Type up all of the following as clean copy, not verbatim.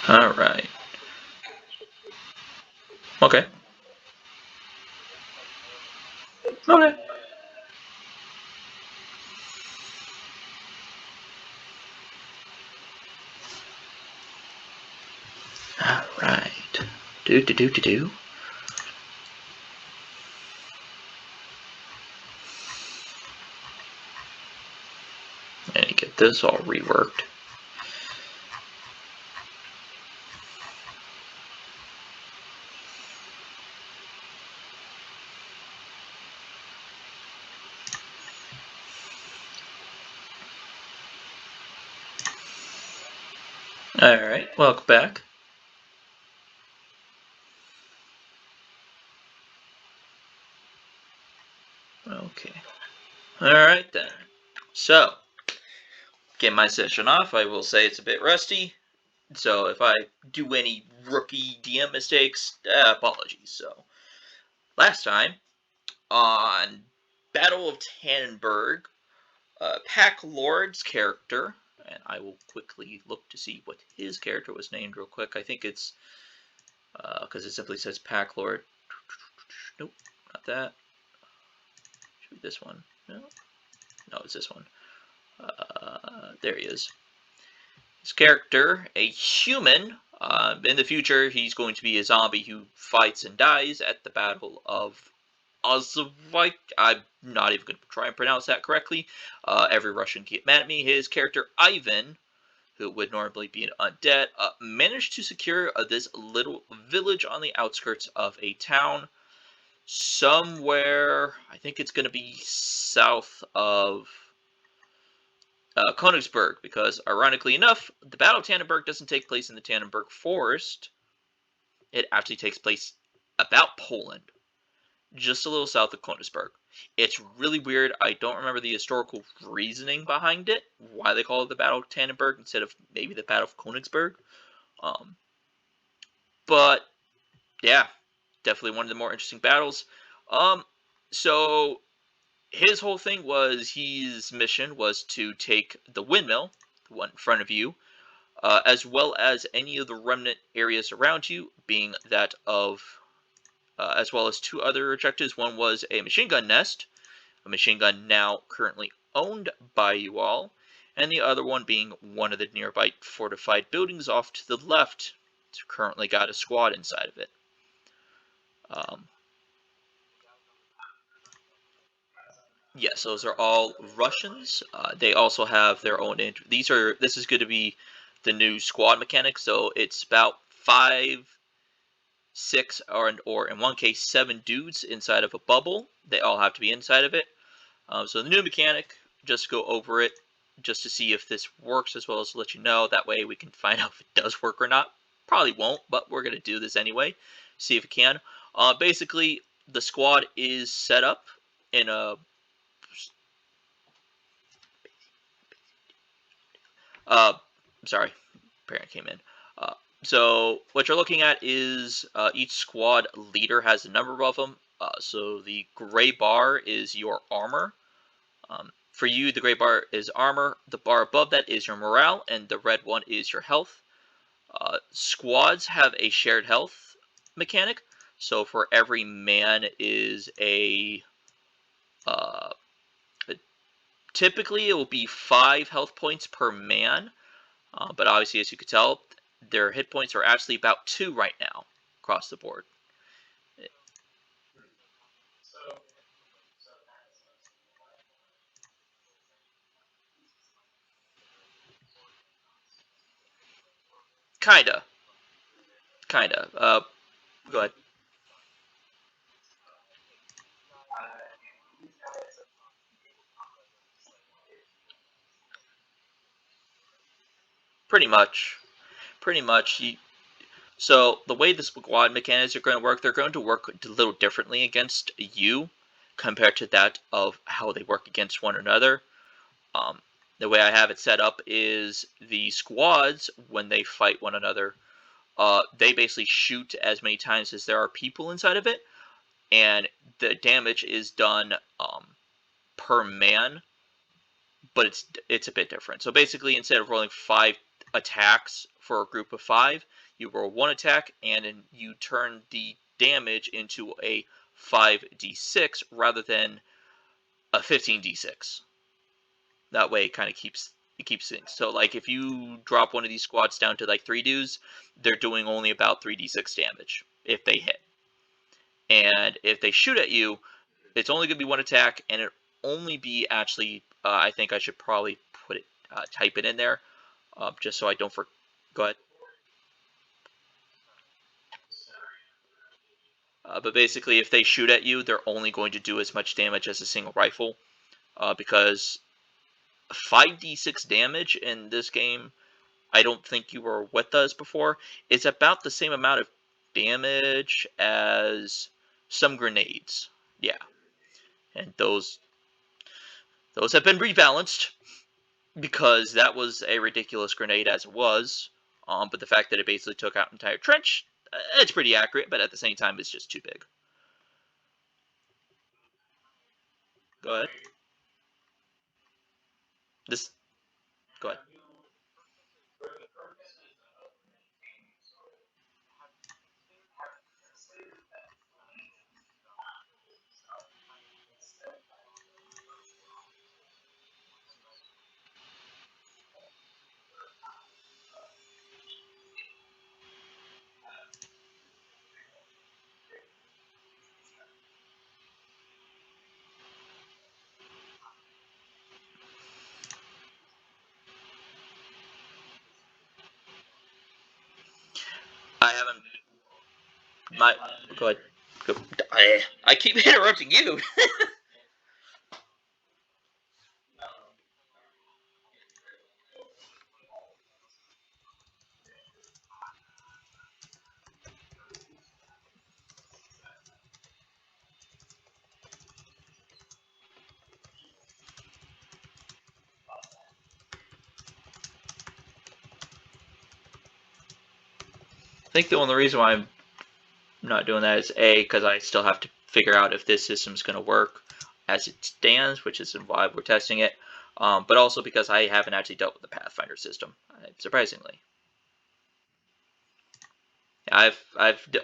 Alright. Okay. Okay. Alright. Do. And get this all reworked. Alright, welcome back. Okay. Alright then. So, get my session off. I will say it's a bit rusty. So if I do any rookie DM mistakes, apologies. So, last time, on Battle of Tannenberg, Pack Lord's character, and I will quickly look to see what his character was named real quick. I think it's, because it simply says Pack Lord. Nope, not that. Should be this one. No, it's this one. There he is. His character, a human. In the future, he's going to be a zombie who fights and dies at the Battle of Ozvik. I'm not even going to try and pronounce that correctly. Every Russian can get mad at me. His character, Ivan, who would normally be an undead, managed to secure this little village on the outskirts of a town somewhere. I think it's going to be south of Königsberg, because ironically enough, the Battle of Tannenberg doesn't take place in the Tannenberg Forest. It actually takes place about Poland, just a little south of Königsberg. It's really weird. I don't remember the historical reasoning behind it, why they call it the Battle of Tannenberg instead of maybe the Battle of Königsberg. But yeah, definitely one of the more interesting battles. So his whole thing was, his mission was to take the windmill, the one in front of you, as well as any of the remnant areas around you, being that of, as well as two other objectives. One was a machine gun nest, a machine gun now currently owned by you all, and the other one being one of the nearby fortified buildings off to the left. It's currently got a squad inside of it. Um, yes, those are all Russians. They also have their own. This is going to be the new squad mechanic. So it's about 5, 6, or in one case 7 dudes inside of a bubble. They all have to be inside of it. So the new mechanic, just go over it, just to see if this works, as well as to let you know. That way we can find out if it does work or not. Probably won't, but we're going to do this anyway. See if it can. Basically, the squad is set up in a... sorry, parent came in. So what you're looking at is each squad leader has a number of them. So the gray bar is your armor. For you, the gray bar is armor. The bar above that is your morale, and the red one is your health. Squads have a shared health mechanic. So for every man is a... Uh, typically, it will be 5 health points per man. But obviously, as you can tell, their hit points are actually about 2 right now across the board. Kinda. Kinda. Go ahead. Pretty much. Pretty much. So the way the squad mechanics are going to work, they're going to work a little differently against you compared to that of how they work against one another. Um, the way I have it set up is the squads, when they fight one another, they basically shoot as many times as there are people inside of it, and the damage is done per man, but it's a bit different. So basically, instead of rolling 5 attacks for a group of 5. You roll 1 attack, and then you turn the damage into a 5d6 rather than a 15d6. That way, it kind of keeps things. So, like, if you drop one of these squads down to like 3 dudes, they're doing only about 3d6 damage if they hit. And if they shoot at you, it's only going to be 1 attack, and it only be actually. I think I should probably put it, type it in there, just so I don't forget. Go ahead. But basically, if they shoot at you, they're only going to do as much damage as a single rifle, because 5d6 damage in this game, I don't think you were with us before, it's about the same amount of damage as some grenades. Yeah, and those have been rebalanced because that was a ridiculous grenade as it was. But the fact that it basically took out an entire trench, it's pretty accurate, but at the same time, it's just too big. Go ahead. This. Go ahead. I haven't. My. Go ahead. Go. I keep interrupting you. I think the only reason why I'm not doing that is A, because I still have to figure out if this system's going to work as it stands, which is why we're testing it. But also because I haven't actually dealt with the Pathfinder system, surprisingly. I've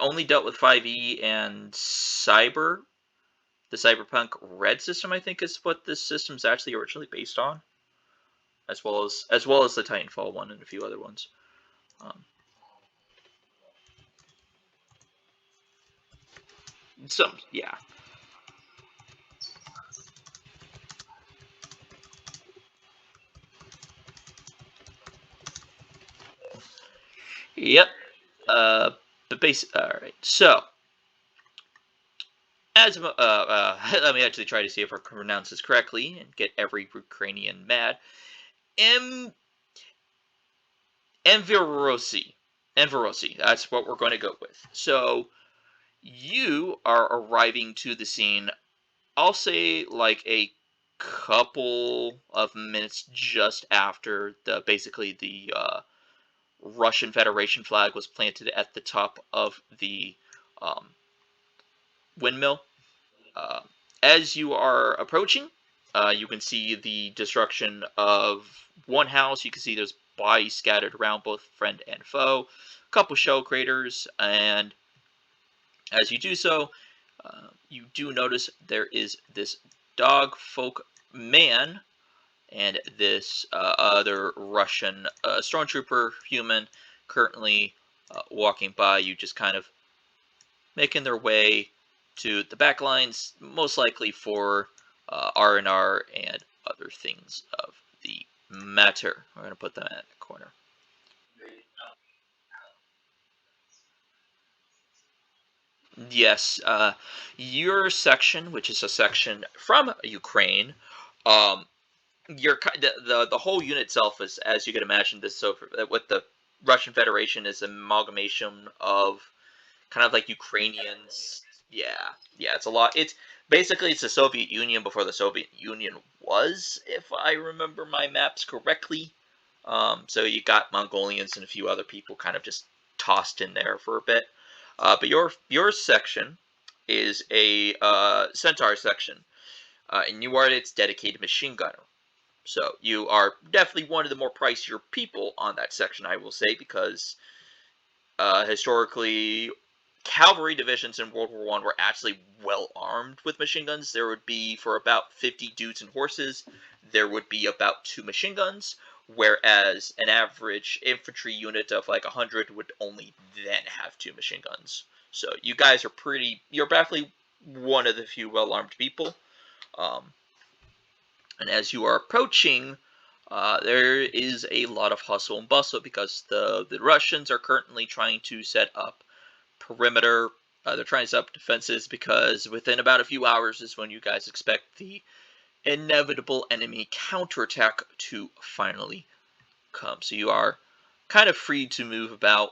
only dealt with 5e and Cyber. The Cyberpunk Red system, I think, is what this system's actually originally based on, as well as the Titanfall one and a few other ones. Um, yeah. Yep. But all right. So, let me actually try to see if I can pronounce this correctly and get every Ukrainian mad. M. Enverosi. Enverosi. That's what we're going to go with. So, you are arriving to the scene, I'll say like a couple of minutes just after basically the Russian Federation flag was planted at the top of the um, windmill. Uh, as you are approaching, you can see the destruction of one house. You can see there's bodies scattered around, both friend and foe. A couple shell craters, and as you do so, you do notice there is this dog folk man and this other Russian stormtrooper human currently walking by you, just kind of making their way to the back lines, most likely for R&R and other things of the matter. We're going to put them in the corner. Yes, your section, which is a section from Ukraine, um, the whole unit itself is, as you can imagine, this so with the Russian Federation is an amalgamation of kind of like Ukrainians. Yeah, yeah, it's a lot. It's basically it's the Soviet Union before the Soviet Union was, if I remember my maps correctly. So you got Mongolians and a few other people kind of just tossed in there for a bit. But your section is a Centaur section, and you are its dedicated machine gunner. So you are definitely one of the more pricier people on that section, I will say, because historically, cavalry divisions in World War One were actually well armed with machine guns. There would be, for about 50 dudes and horses, there would be about 2 machine guns, whereas an average infantry unit of like 100 would only then have 2 machine guns. So you guys are you're definitely one of the few well armed people. Um, and as you are approaching, there is a lot of hustle and bustle because the Russians are currently trying to set up perimeter. They're trying to set up defenses because within about a few hours is when you guys expect the inevitable enemy counterattack to finally come. So you are kind of free to move about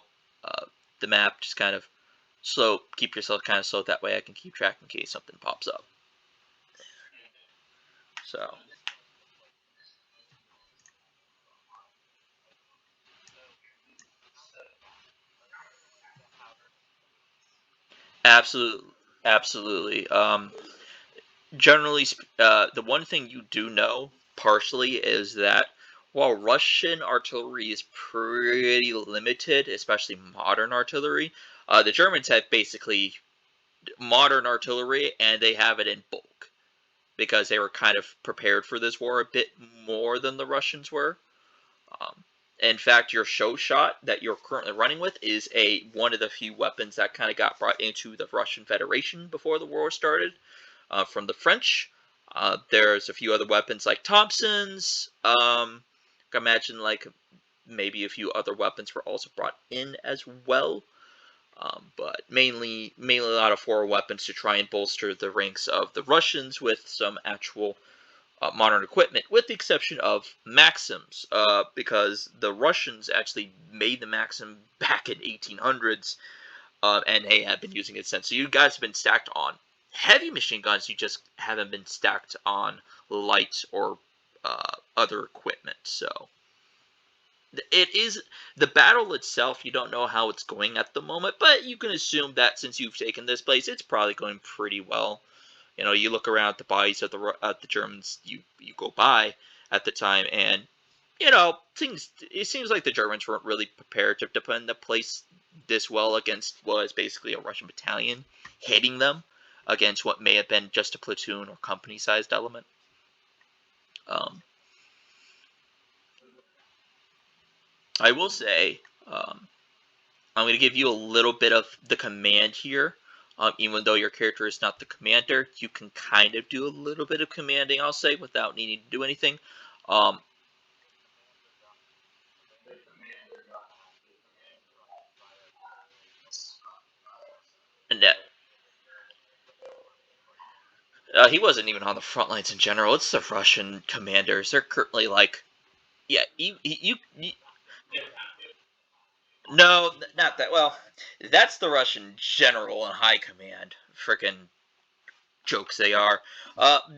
the map, just kind of slow, keep yourself kind of slow. That way I can keep track in case something pops up. So. Absolutely, absolutely. Generally, the one thing you do know partially is that while Russian artillery is pretty limited, especially modern artillery, the Germans have basically modern artillery, and they have it in bulk because they were kind of prepared for this war a bit more than the Russians were. Um, in fact, your show shot that you're currently running with is one of the few weapons that kind of got brought into the Russian Federation before the war started from the French. There's a few other weapons like Thompson's. I imagine like maybe a few other weapons were also brought in as well. But mainly a lot of foreign weapons to try and bolster the ranks of the Russians with some actual modern equipment, with the exception of Maxims, because the Russians actually made the Maxim back in 1800s, and they have been using it since. So you guys have been stacked on heavy machine guns. You just haven't been stacked on light or other equipment. So it is the battle itself. You don't know how it's going at the moment, but you can assume that since you've taken this place, it's probably going pretty well. You know, you look around at the bodies of the Germans you go by at the time, and you know things. It seems like the Germans weren't really prepared to defend the place this well against what is basically a Russian battalion hitting them against what may have been just a platoon or company-sized element. Um, I will say, I'm going to give you a little bit of the command here. Even though your character is not the commander, you can kind of do a little bit of commanding, I'll say, without needing to do anything. Um, and that he wasn't even on the front lines in general. It's the Russian commanders. They're currently like, yeah, no, not that. Well, that's the Russian general and high command. Freaking jokes they are.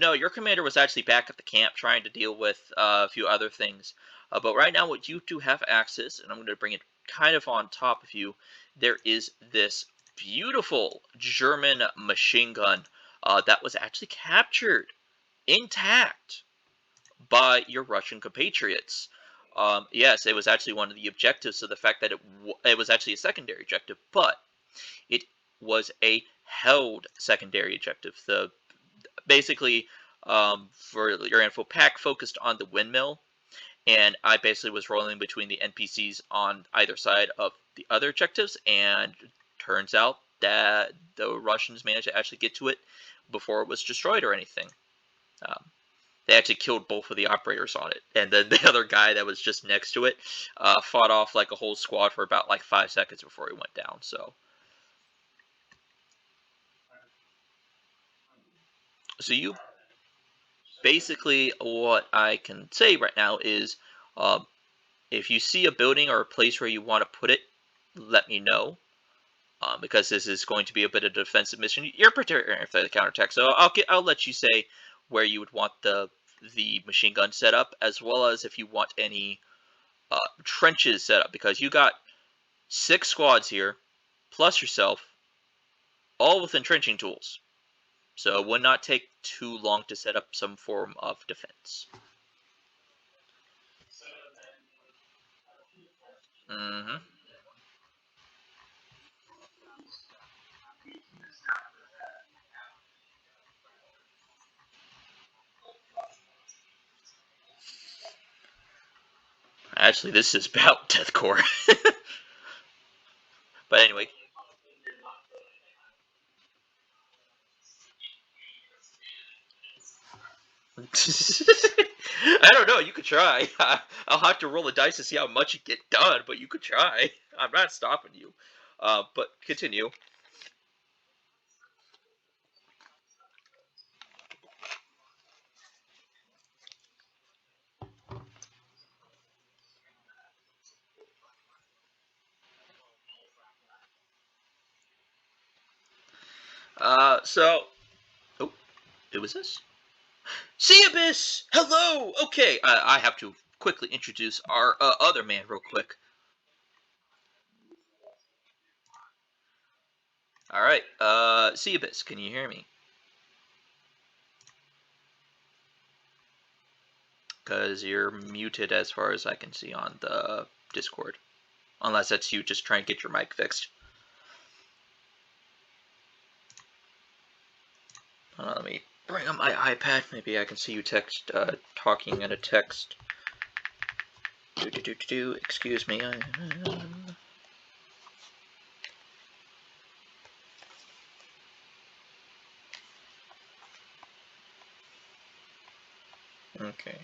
No, your commander was actually back at the camp trying to deal with a few other things. But right now, what you do have access, and I'm going to bring it kind of on top of you, there is this beautiful German machine gun that was actually captured intact by your Russian compatriots. Yes, it was actually one of the objectives. So the fact that it was actually a secondary objective, but it was a held secondary objective. The basically for your info, pack focused on the windmill, and I basically was rolling between the NPCs on either side of the other objectives, and turns out that the Russians managed to actually get to it before it was destroyed or anything. Um, they actually killed both of the operators on it, and then the other guy that was just next to it fought off like a whole squad for about like 5 seconds before he went down. So you basically, what I can say right now is, uh, if you see a building or a place where you want to put it, let me know. Because this is going to be a bit of a defensive mission. You're preparing for the counterattack, so I'll let you say where you would want the machine gun set up, as well as if you want any trenches set up, because you got 6 squads here, plus yourself, all with entrenching tools. So it would not take too long to set up some form of defense. Mm-hmm. Actually, this is about deathcore. But anyway. I don't know. You could try. I'll have to roll the dice to see how much you get done, but you could try. I'm not stopping you. But continue. So. Oh, who was this? Seabus! Hello! Okay, I have to quickly introduce our other man real quick. Alright, Seabus, can you hear me? Because you're muted as far as I can see on the Discord. Unless that's you just trying to get your mic fixed. Let me bring up my iPad. Maybe I can see you talking in a text. Excuse me. Okay.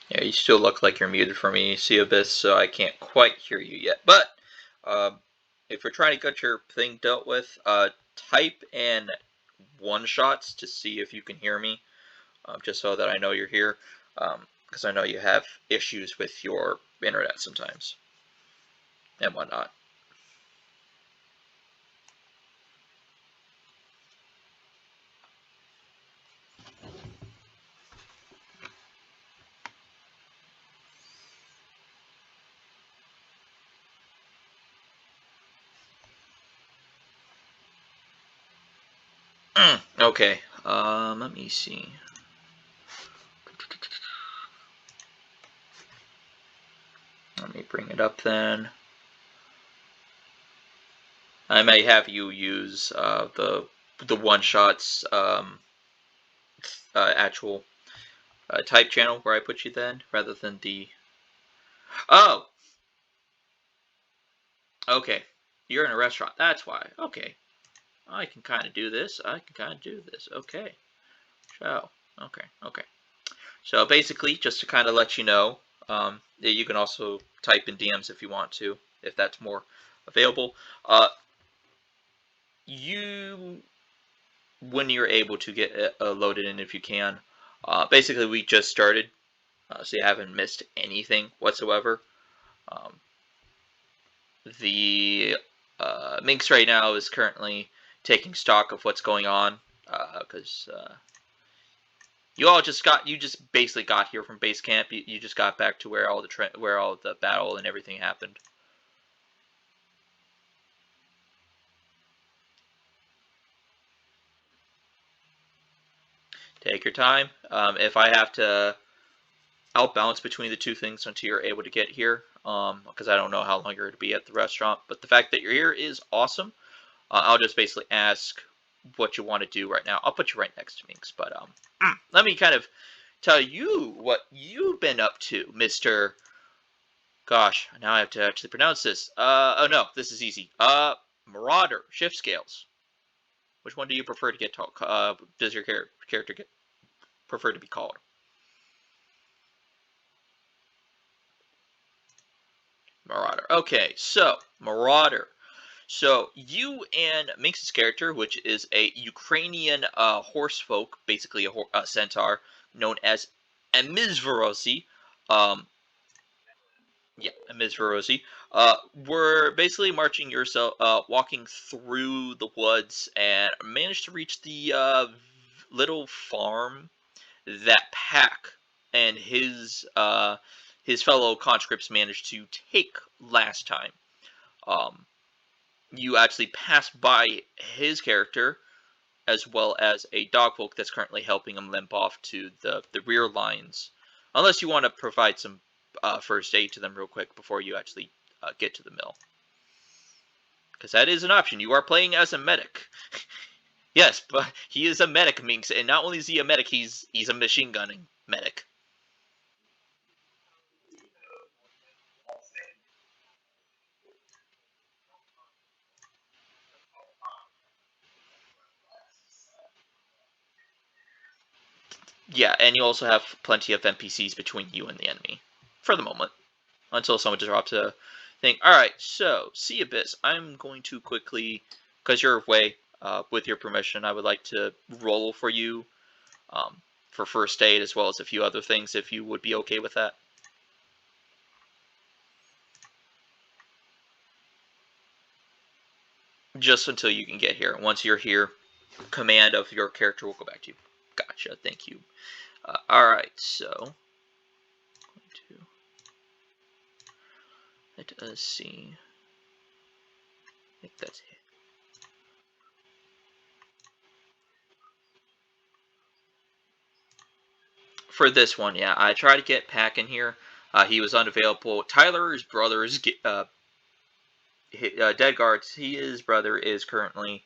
Yeah, you still look like you're muted for me, Seabus, so I can't quite hear you yet. But if you're trying to get your thing dealt with, type in one shots to see if you can hear me, just so that I know you're here, because I know you have issues with your internet sometimes and whatnot. Okay, let me see. Let me bring it up then. I may have you use the one shots actual type channel where I put you then, rather than the. Oh, okay. You're in a restaurant. That's why. Okay. I can kind of do this. I can kind of do this. Okay. So, okay. Okay. So basically, just to kind of let you know, you can also type in DMs if you want to, if that's more available. You, when you're able to get loaded in, if you can. Basically, we just started, so you haven't missed anything whatsoever. Um, the Minx right now is currently taking stock of what's going on, because you just basically got here from base camp. You just got back to where all the battle and everything happened. Take your time. If I have to outbalance between the two things until you're able to get here, because I don't know how long you're going to be at the restaurant, but the fact that you're here is awesome. I'll just basically ask what you want to do right now. I'll put you right next to Minx, but let me kind of tell you what you've been up to, Mr. Gosh, now I have to actually pronounce this. Oh no, this is easy. Marauder, shift scales. Which one do you prefer to get talk? Does your character prefer to be called? Marauder. Okay, so Marauder. So you and Minx's character, which is a Ukrainian horse folk, basically a centaur known as Amizverosi, yeah, Amizverosi, were basically marching yourself, walking through the woods, and managed to reach the little farm that Pack and his fellow conscripts managed to take last time. Um, you actually pass by his character as well as a dogfolk that's currently helping him limp off to the rear lines. Unless you want to provide some first aid to them real quick before you actually get to the mill. Because that is an option. You are playing as a medic. Yes, but he is a medic, Minx, and not only is he a medic, he's a machine gunning medic. Yeah, and you also have plenty of NPCs between you and the enemy. For the moment. Until someone drops a thing. Alright, so, Sea Abyss. I'm going to quickly, because you're away, with your permission, I would like to roll for you for first aid as well as a few other things, if you would be okay with that. Just until you can get here. Once you're here, command of your character will go back to you. Gotcha, thank you. Alright, so... Let us see. I think that's it. For this one, yeah, I tried to get Pack in here. He was unavailable. Tyler's brother's dead guards. His brother is currently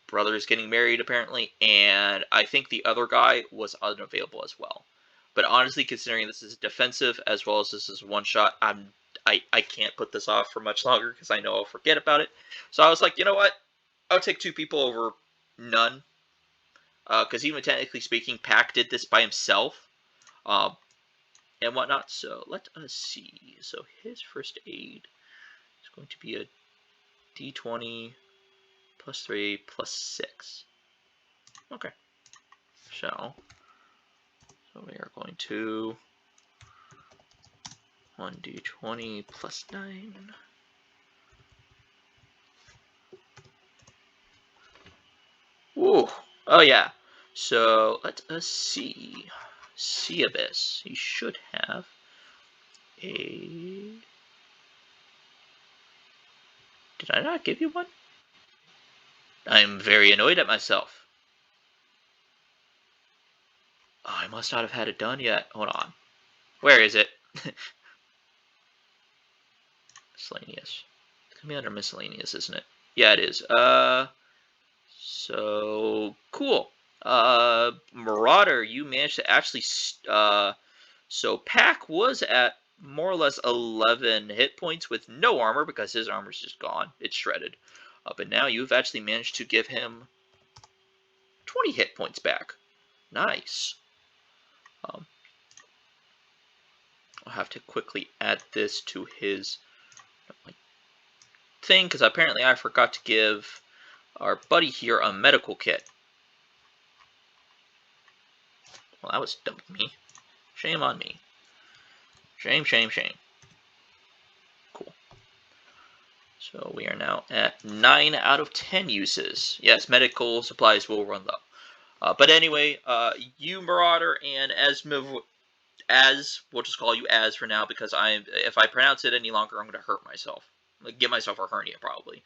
brother is getting married apparently, and I think the other guy was unavailable as well. But honestly, considering this is defensive as well as this is one shot, I can't put this off for much longer because I know I'll forget about it. So I was like, you know what? I'll take 2 people over none. Because even technically speaking, Pack did this by himself. And whatnot. So let us see. So his first aid is going to be a d20 plus 3 plus 6. Okay. So we are going to 1d20 plus 9. Ooh. Oh yeah. So let us see. Sea Abyss. You should have a... Did I not give you one? I'm very annoyed at myself. Oh, I must not have had it done yet. Hold on. Where is it? Miscellaneous. It's gonna be under miscellaneous, isn't it? Yeah, it is. So cool. Marauder, you managed to actually. So Pack was at more or less 11 hit points with no armor because his armor's just gone. It's shredded. But now you've actually managed to give him 20 hit points back. Nice. I'll have to quickly add this to his thing because apparently I forgot to give our buddy here a medical kit. Well, that was dumb of me. Shame on me. Shame, shame, shame. Cool. So we are now at 9 out of 10 uses. Yes, medical supplies will run low. But anyway, you Marauder and Az, we'll just call you Az for now because if I pronounce it any longer, I'm going to hurt myself. Like, give myself a hernia probably.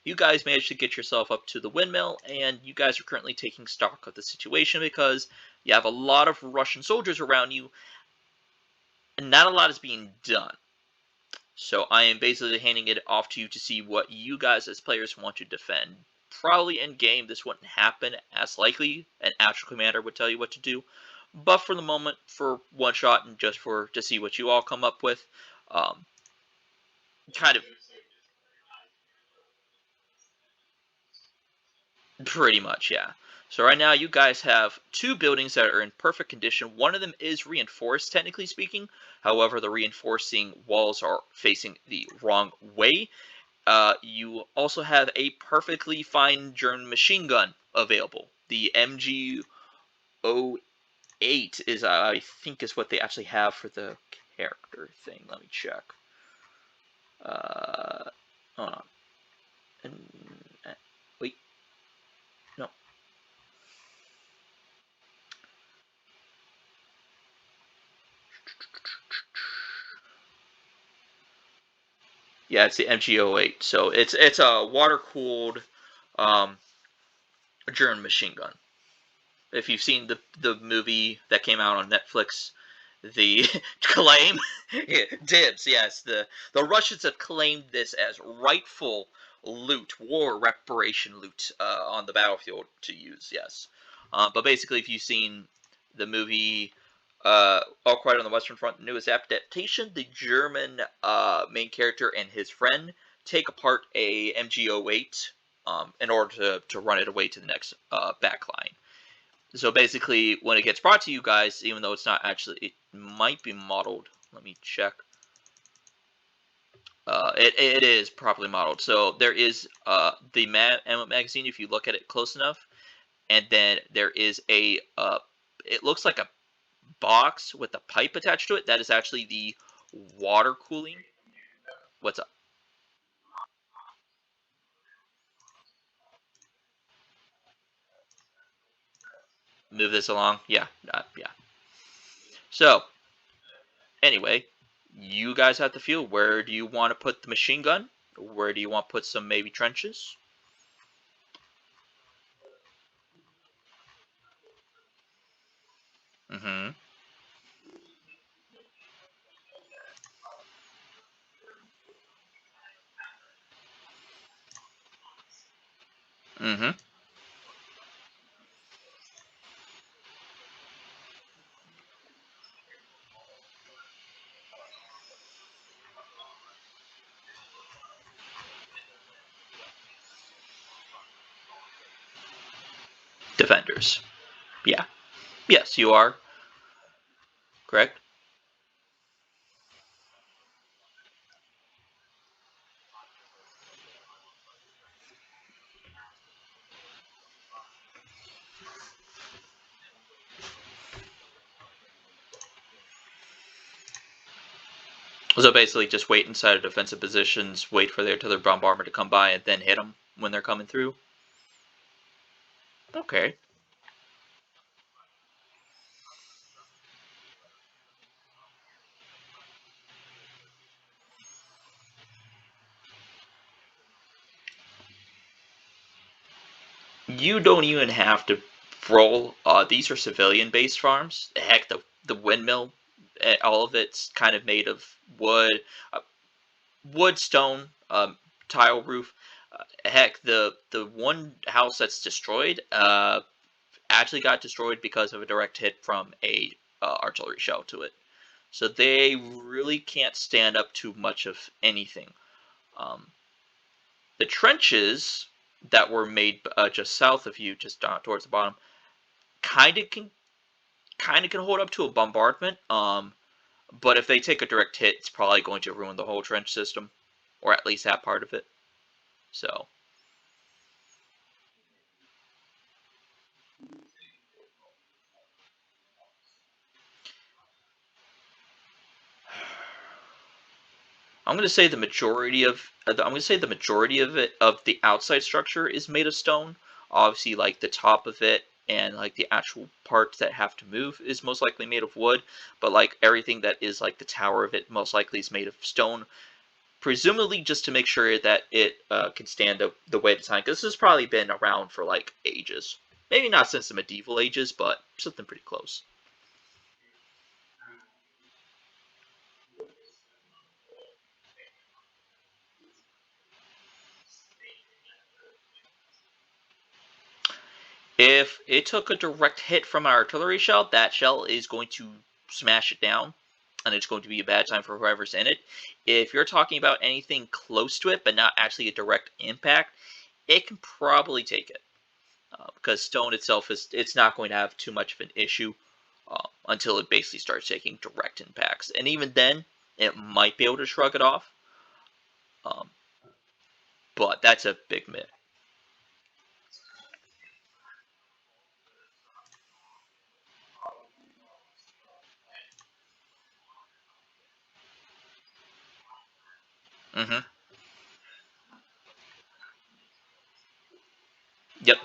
You guys managed to get yourself up to the windmill, and you guys are currently taking stock of the situation because you have a lot of Russian soldiers around you, and not a lot is being done. So I am basically handing it off to you to see what you guys as players want to defend. Probably in game this wouldn't happen as likely. An actual commander would tell you what to do. But for the moment, for one shot and just to see what you all come up with, kind of pretty much, yeah. So right now you guys have 2 buildings that are in perfect condition. One of them is reinforced, technically speaking. However, the reinforcing walls are facing the wrong way. You also have a perfectly fine German machine gun available. The MG08 is, I think, is what they actually have for the character thing. Let me check. Hold on. Wait. No. Yeah, it's the MG08. So it's a water-cooled German machine gun. If you've seen the movie that came out on Netflix, the claim dibs. Yes, the Russians have claimed this as rightful loot, war reparation loot on the battlefield to use. Yes, but basically, if you've seen the movie All Quiet on the Western Front, newest adaptation, the German main character and his friend take apart a MG08 in order to run it away to the next backline. So basically, when it gets brought to you guys, even though it's not actually, it might be modeled. Let me check. It is properly modeled. So there is the ammo magazine if you look at it close enough, and then there is a it looks like a box with a pipe attached to it. That is actually the water cooling. What's up? Move this along. Yeah, yeah. So anyway, you guys have to feel. Where do you want to put the machine gun? Where do you want to put some maybe trenches? Mm-hmm. Mm-hmm. Defenders. Yeah. Yes, you are correct. So basically, just wait inside of defensive positions, wait for their artillery bombardment to come by, and then hit them when they're coming through. Okay. You don't even have to roll. These are civilian-based farms. Heck, the windmill, all of it's kind of made of wood, wood, stone, tile roof. Heck, the one house that's destroyed actually got destroyed because of a direct hit from a artillery shell to it. So they really can't stand up to much of anything. Um, the trenches that were made just south of you, just towards the bottom, kind of can hold up to a bombardment. But if they take a direct hit, it's probably going to ruin the whole trench system, or at least that part of it. So I'm going to say the majority of it of the outside structure is made of stone. Obviously, like the top of it and like the actual parts that have to move is most likely made of wood. But like everything that is like the tower of it most likely is made of stone. Presumably, just to make sure that it can stand the weight of time. Because this has probably been around for like ages. Maybe not since the medieval ages, but something pretty close. If it took a direct hit from an artillery shell, that shell is going to smash it down, and it's going to be a bad time for whoever's in it. If you're talking about anything close to it, but not actually a direct impact, it can probably take it. Because stone itself it's not going to have too much of an issue until it basically starts taking direct impacts, and even then, it might be able to shrug it off. Um, but that's a big myth. Hmm. Yep.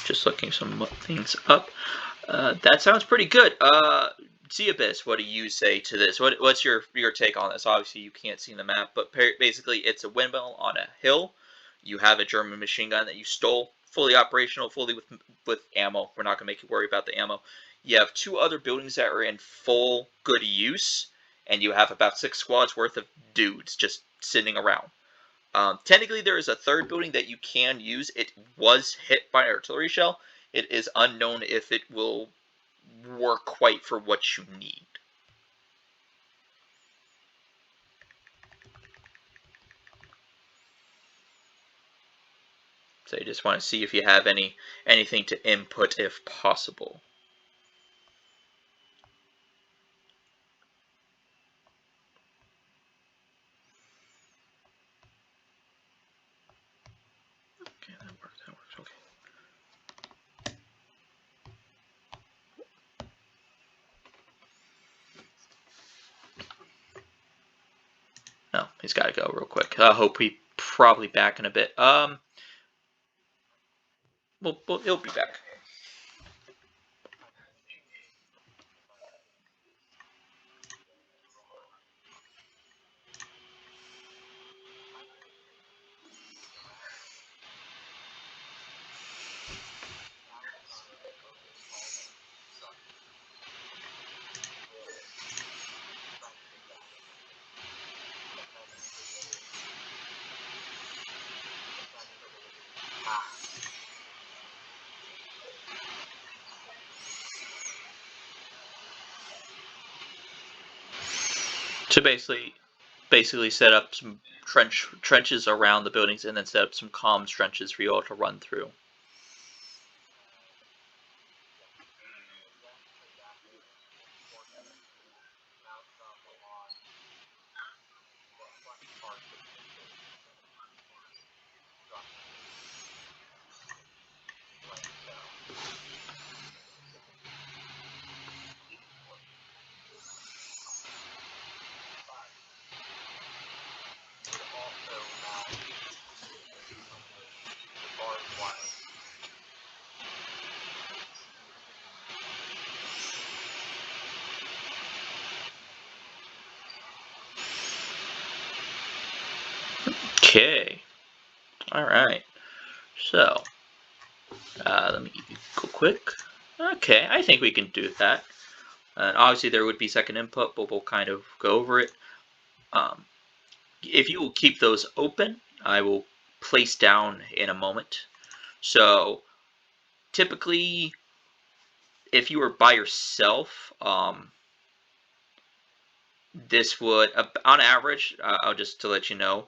Just looking some things up. That sounds pretty good. Abyss, what do you say to this? What's your take on this? Obviously, you can't see the map, but basically, it's a windmill on a hill. You have a German machine gun that you stole, fully operational, fully with ammo. We're not gonna make you worry about the ammo. You have two other buildings that are in full good use, and you have about 6 squads worth of dudes just sitting around. Technically, there is a third building that you can use. It was hit by an artillery shell. It is unknown if it will work quite for what you need. So I just want to see if you have anything to input if possible. Okay, that worked. Okay. No, he's got to go real quick. I hope we probably back in a bit. Well, he'll be back. To basically set up some trenches around the buildings, and then set up some comms trenches for you all to run through. Okay. All right. So, let me go quick. Okay, I think we can do that. And obviously there would be second input, but we'll kind of go over it. If you will keep those open, I will place down in a moment. So typically, if you were by yourself, this would, on average, I'll just to let you know,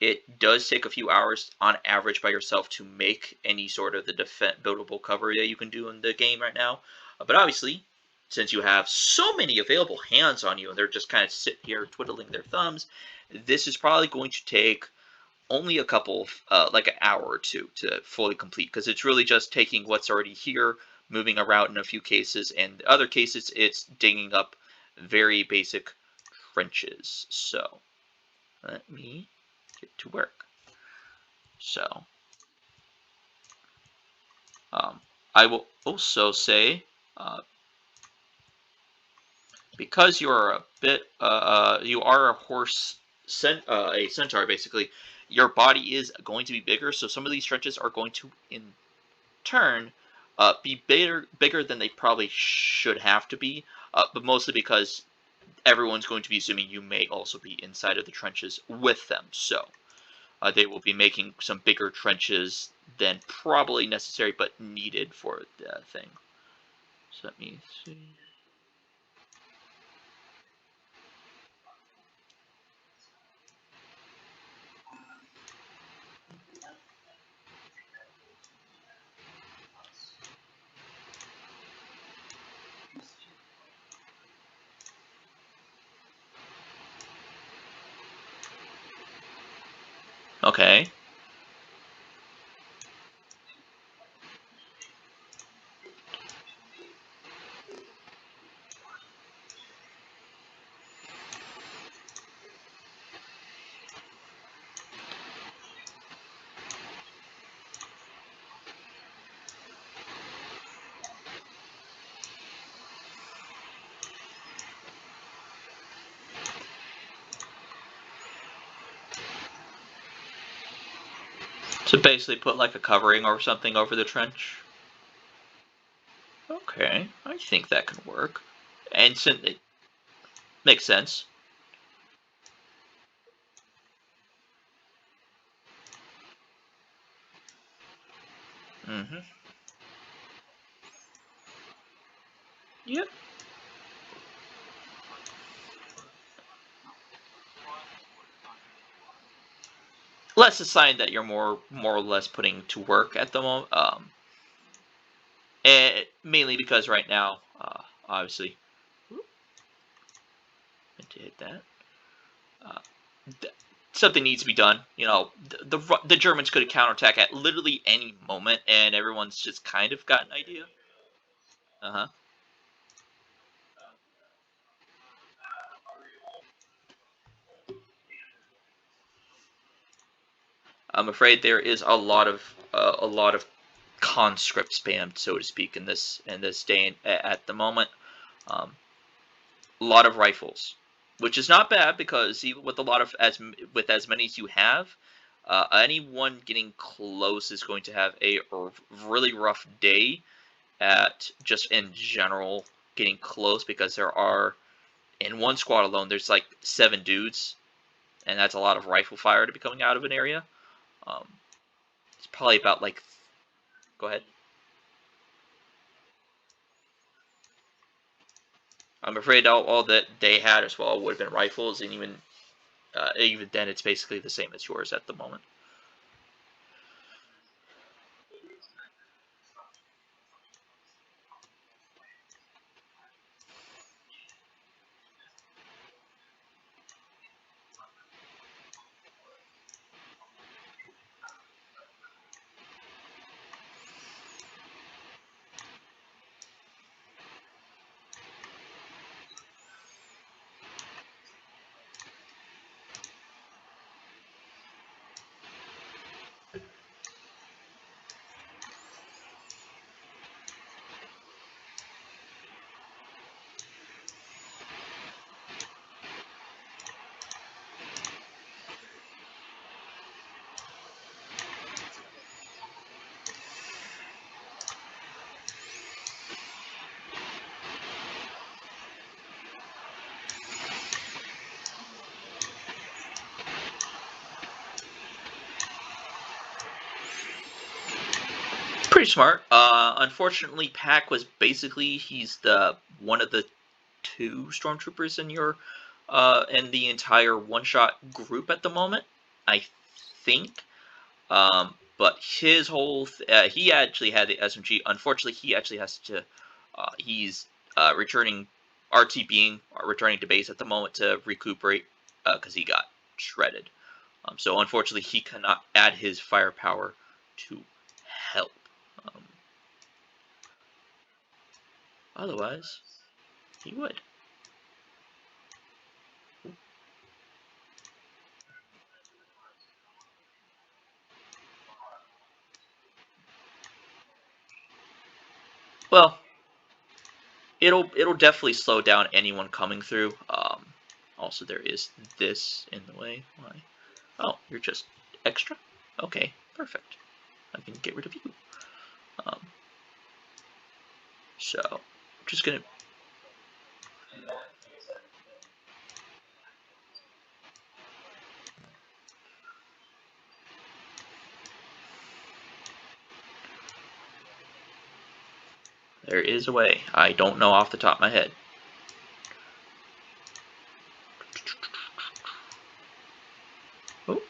it does take a few hours on average by yourself to make any sort of the buildable cover that you can do in the game right now. But obviously, since you have so many available hands on you and they're just kind of sitting here twiddling their thumbs, this is probably going to take only a couple of, like an hour or two to fully complete, because it's really just taking what's already here, moving around in a few cases, and other cases it's digging up very basic trenches. So let me get to work. So I will also say, because you're a bit, you are a a centaur basically, your body is going to be bigger, so some of these trenches are going to, in turn, be bigger than they probably should have to be, but mostly because everyone's going to be assuming you may also be inside of the trenches with them, so they will be making some bigger trenches than probably necessary but needed for the thing. So let me see. Okay. So basically put like a covering or something over the trench? Okay, I think that can work. And since it makes sense. Mm-hmm. Yep. Less a sign that you're more or less putting to work at the moment. And mainly because right now, obviously, whoop, meant to hit that. Uh, Something needs to be done. You know, the Germans could counterattack at literally any moment, and everyone's just kind of got an idea. Uh huh. I'm afraid there is a lot of conscript spam, so to speak, in this day at the moment. Um, a lot of rifles, which is not bad because even with a lot of with as many as you have, anyone getting close is going to have a really rough day at just in general getting close because there are in one squad alone there's like 7 dudes, and that's a lot of rifle fire to be coming out of an area. Um, it's probably about like go ahead. I'm afraid all that they had as well would have been rifles, and even then, it's basically the same as yours at the moment. Pretty smart. Unfortunately, Pack was basically he's the one of the 2 stormtroopers in your in the entire one-shot group at the moment, I think. But his whole he actually had the SMG. Unfortunately, he actually has to. He's returning RTBing, returning to base at the moment to recuperate because he got shredded. So unfortunately, he cannot add his firepower to help. Um, Otherwise, he would. Well, it'll definitely slow down anyone coming through. Also, there is this in the way. Why? Oh, you're just extra. Okay, perfect. I can get rid of you. Um, so, just gonna. There is a way. I don't know off the top of my head. Oh,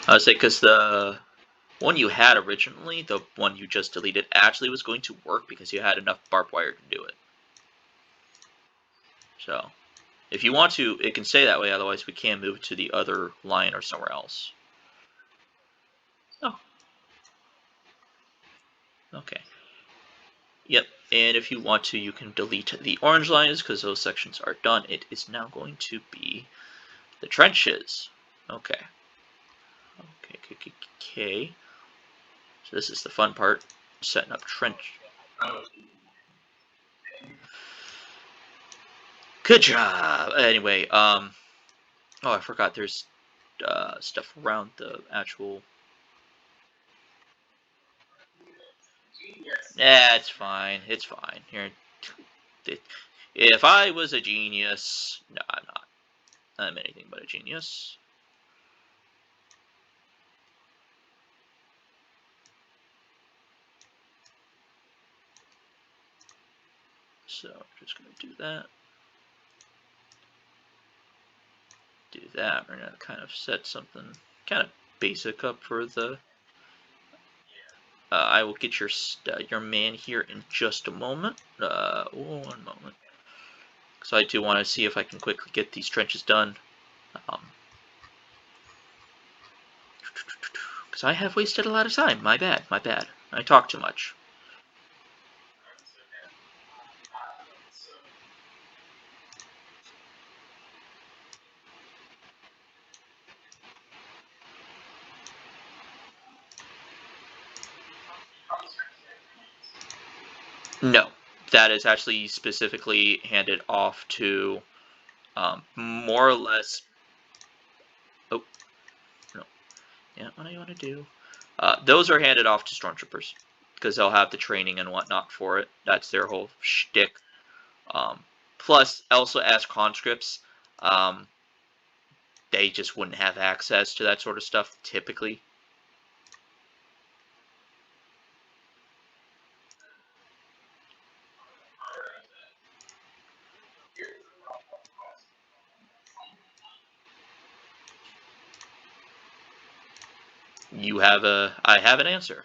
I would say because the one you had originally, the one you just deleted, actually was going to work because you had enough barbed wire to do it. So, if you want to, it can stay that way. Otherwise, we can move to the other line or somewhere else. Oh, okay. Yep. And if you want to, you can delete the orange lines because those sections are done. It is now going to be the trenches. Okay. Okay. So this is the fun part, setting up trench. Good job. Anyway, oh, I forgot there's stuff around the actual. Yeah, it's fine. It's fine. Here, if I was a genius, no, I'm not. I'm anything but a genius. So just gonna do that. Do that. We're gonna kind of set something kind of basic up for the. I will get your man here in just a moment. 1 moment. So I do want to see if I can quickly get these trenches done. Because I have wasted a lot of time. My bad. My bad. I talk too much. No, that is actually specifically handed off to more or less. Oh, no. Yeah, what do you want to do? Those are handed off to stormtroopers because they'll have the training and whatnot for it. That's their whole shtick. Plus, also as conscripts, they just wouldn't have access to that sort of stuff typically. I have an answer.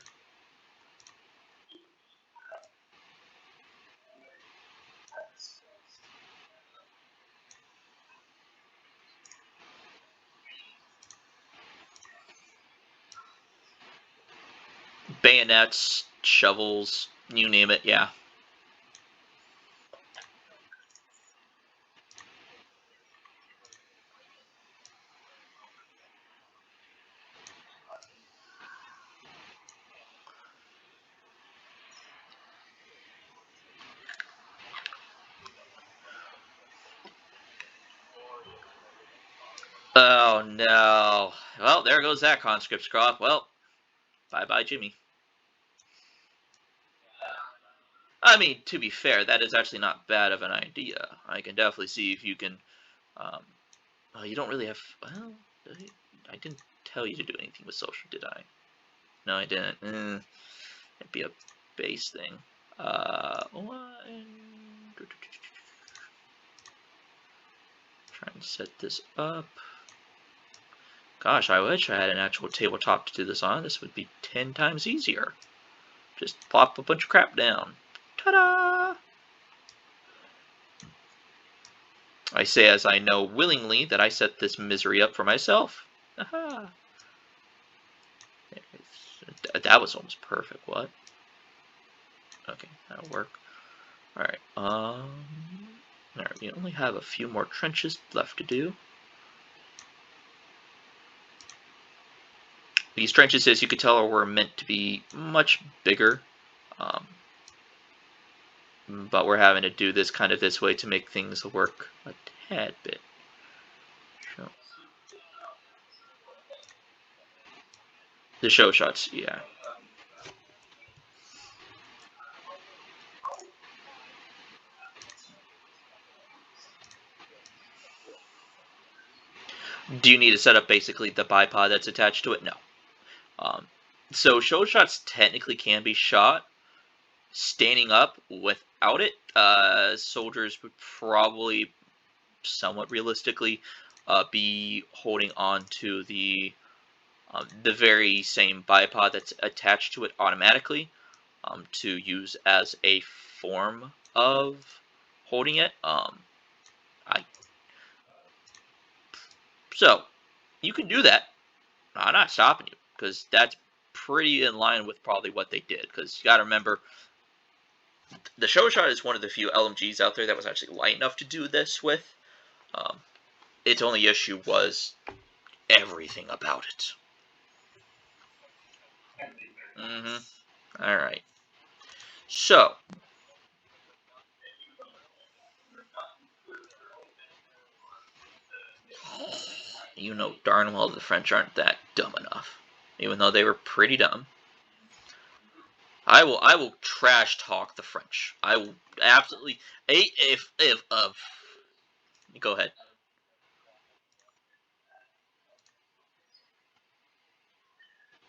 Bayonets, shovels, you name it, yeah. Oh no. Well, there goes that conscript scroff. Well, bye-bye, Jimmy. I mean, to be fair, that is actually not bad of an idea. I can definitely see if you can. Well, you don't really have. Well, I didn't tell you to do anything with social, did I? No, I didn't. It'd be a base thing. Trying to set this up. Gosh, I wish I had an actual tabletop to do this on. This would be 10 times easier. Just plop a bunch of crap down. Ta-da! I say as I know willingly that I set this misery up for myself. Aha! That was almost perfect. What? Okay, that'll work. Alright, alright, we only have a few more trenches left to do. These trenches, as you could tell, were meant to be much bigger. But we're having to do this kind of this way to make things work a tad bit. So, the show shots, yeah. Do you need to set up basically the bipod that's attached to it? No. So show shots technically can be shot standing up without it. Soldiers would probably, somewhat realistically, be holding on to the very same bipod that's attached to it automatically to use as a form of holding it. So you can do that. I'm not stopping you because that's pretty in line with probably what they did. Because you got to remember, the show shot is one of the few LMGs out there that was actually light enough to do this with. Its only issue was everything about it. All right. So, you know darn well the French aren't that dumb enough, even though they were pretty dumb. I will trash talk the French. I will absolutely. If go ahead.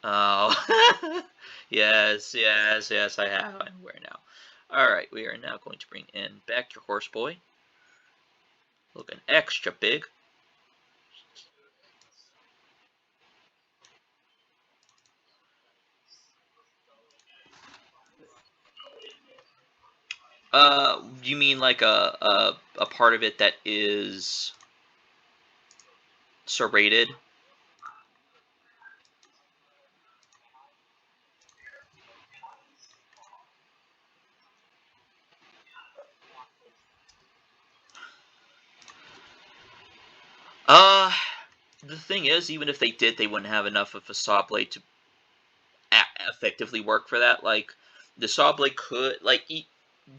Oh, yes, I have. I'm aware now. All right, we are now going to bring in back your horse boy, looking extra big. You mean like a part of it that is serrated? Uh, the thing is, even if they did, they wouldn't have enough of a saw blade to effectively work for that. Like, the saw blade could, like,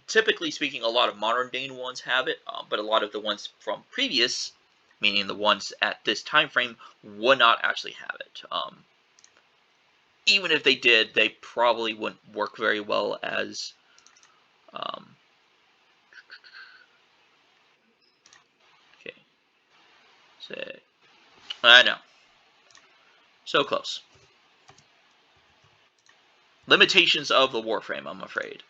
typically speaking, a lot of modern day ones have it, but a lot of the ones from previous, meaning the ones at this time frame, would not actually have it. Even if they did, they probably wouldn't work very well as. Um, okay, say, I know, so close. Limitations of the Warframe, I'm afraid.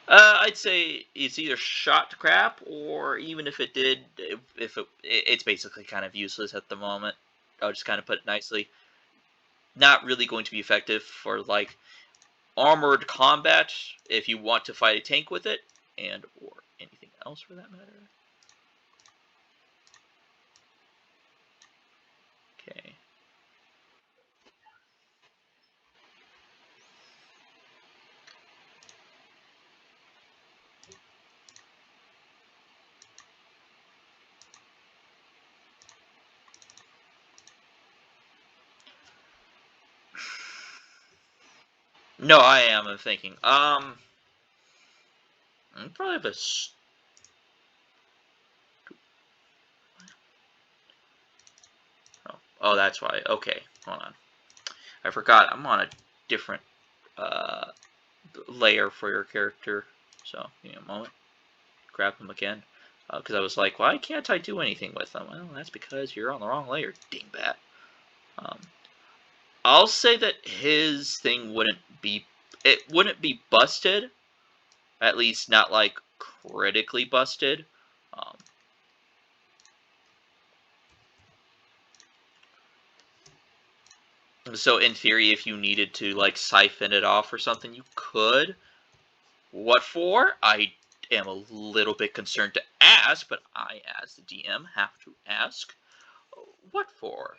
I'd say it's either shot to crap, or even if it did, if it's basically kind of useless at the moment. I'll just kind of put it nicely. Not really going to be effective for like armored combat if you want to fight a tank with it, and or anything else for that matter. Okay. No, I am. I'm thinking. Probably have a. Oh, that's why. Okay, hold on. I forgot. I'm on a different uh, layer for your character. So, give me a moment. Grab them again. Because I was like, why can't I do anything with them? Well, that's because you're on the wrong layer, dingbat. Um, I'll say that his thing wouldn't be. It wouldn't be busted. At least not like critically busted. Um, so in theory, if you needed to like siphon it off or something, you could. What for? I am a little bit concerned to ask, but I, as the DM, have to ask. What for?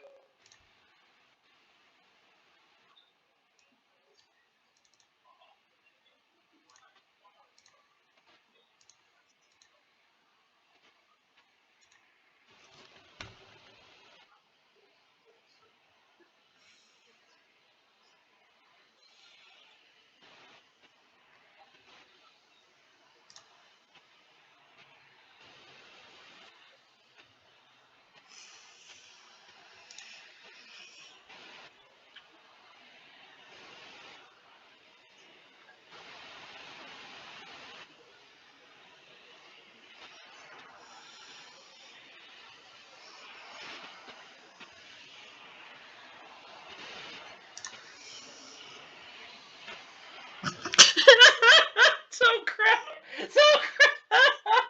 So crap. So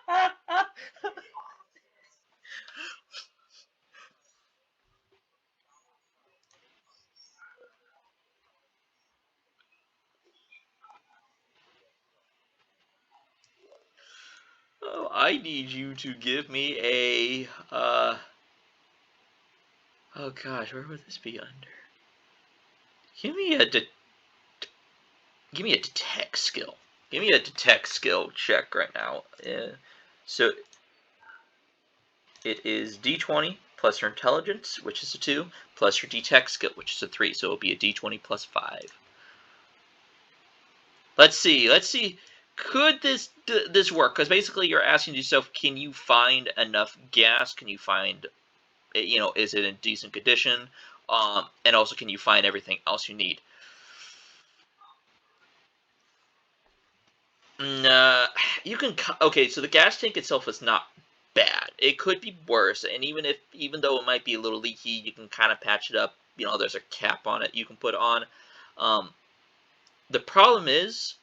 crap. Oh, I need you to give me a. Oh gosh, where would this be under? Give me a. Give me a detect skill. Give me a detect skill check right now. Yeah. So it is D20 plus your intelligence, which is a 2, plus your detect skill, which is a 3. So it'll be a D20 plus 5. Let's see. Let's see. Could this work? Because basically, you're asking yourself, can you find enough gas? Can you find, is it in decent condition? And also, can you find everything else you need? Nah, you can. Okay, so the gas tank itself is not bad. It could be worse, and even though it might be a little leaky, you can kind of patch it up. There's a cap on it you can put on. Um, the problem is,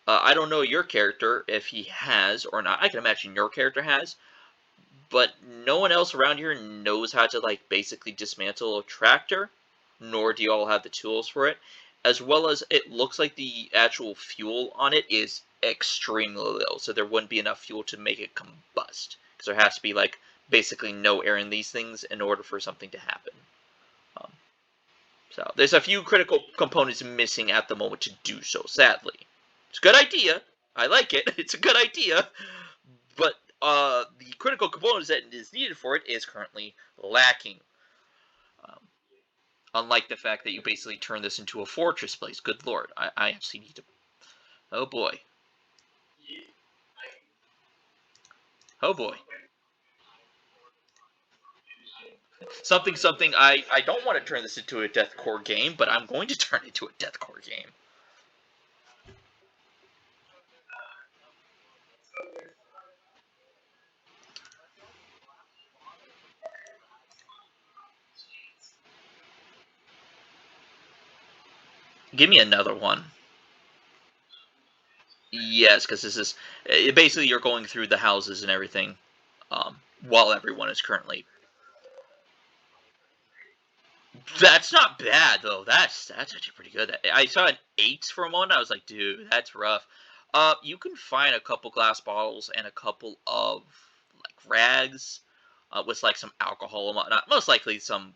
I don't know your character if he has or not. I can imagine your character has, but no one else around here knows how to like basically dismantle a tractor, nor do you all have the tools for it. As well as it looks like the actual fuel on it is extremely low, so there wouldn't be enough fuel to make it combust. Because there has to be like basically no air in these things in order for something to happen. Um, so there's a few critical components missing at the moment to do so, sadly. It's a good idea. I like it. It's a good idea. But the critical components that is needed for it is currently lacking. Um, Unlike the fact that you basically turn this into a fortress place. Good lord, I actually need to. Oh boy. Oh boy. Something. I don't want to turn this into a deathcore game, but I'm going to turn it into a deathcore game. Give me another one. Yes, because this is basically you're going through the houses and everything, while everyone is currently. That's not bad though. That's actually pretty good. I saw an 8 for a moment. I was like, dude, that's rough. You can find a couple glass bottles and a couple of like rags, with like some alcohol and whatnot. Most likely some.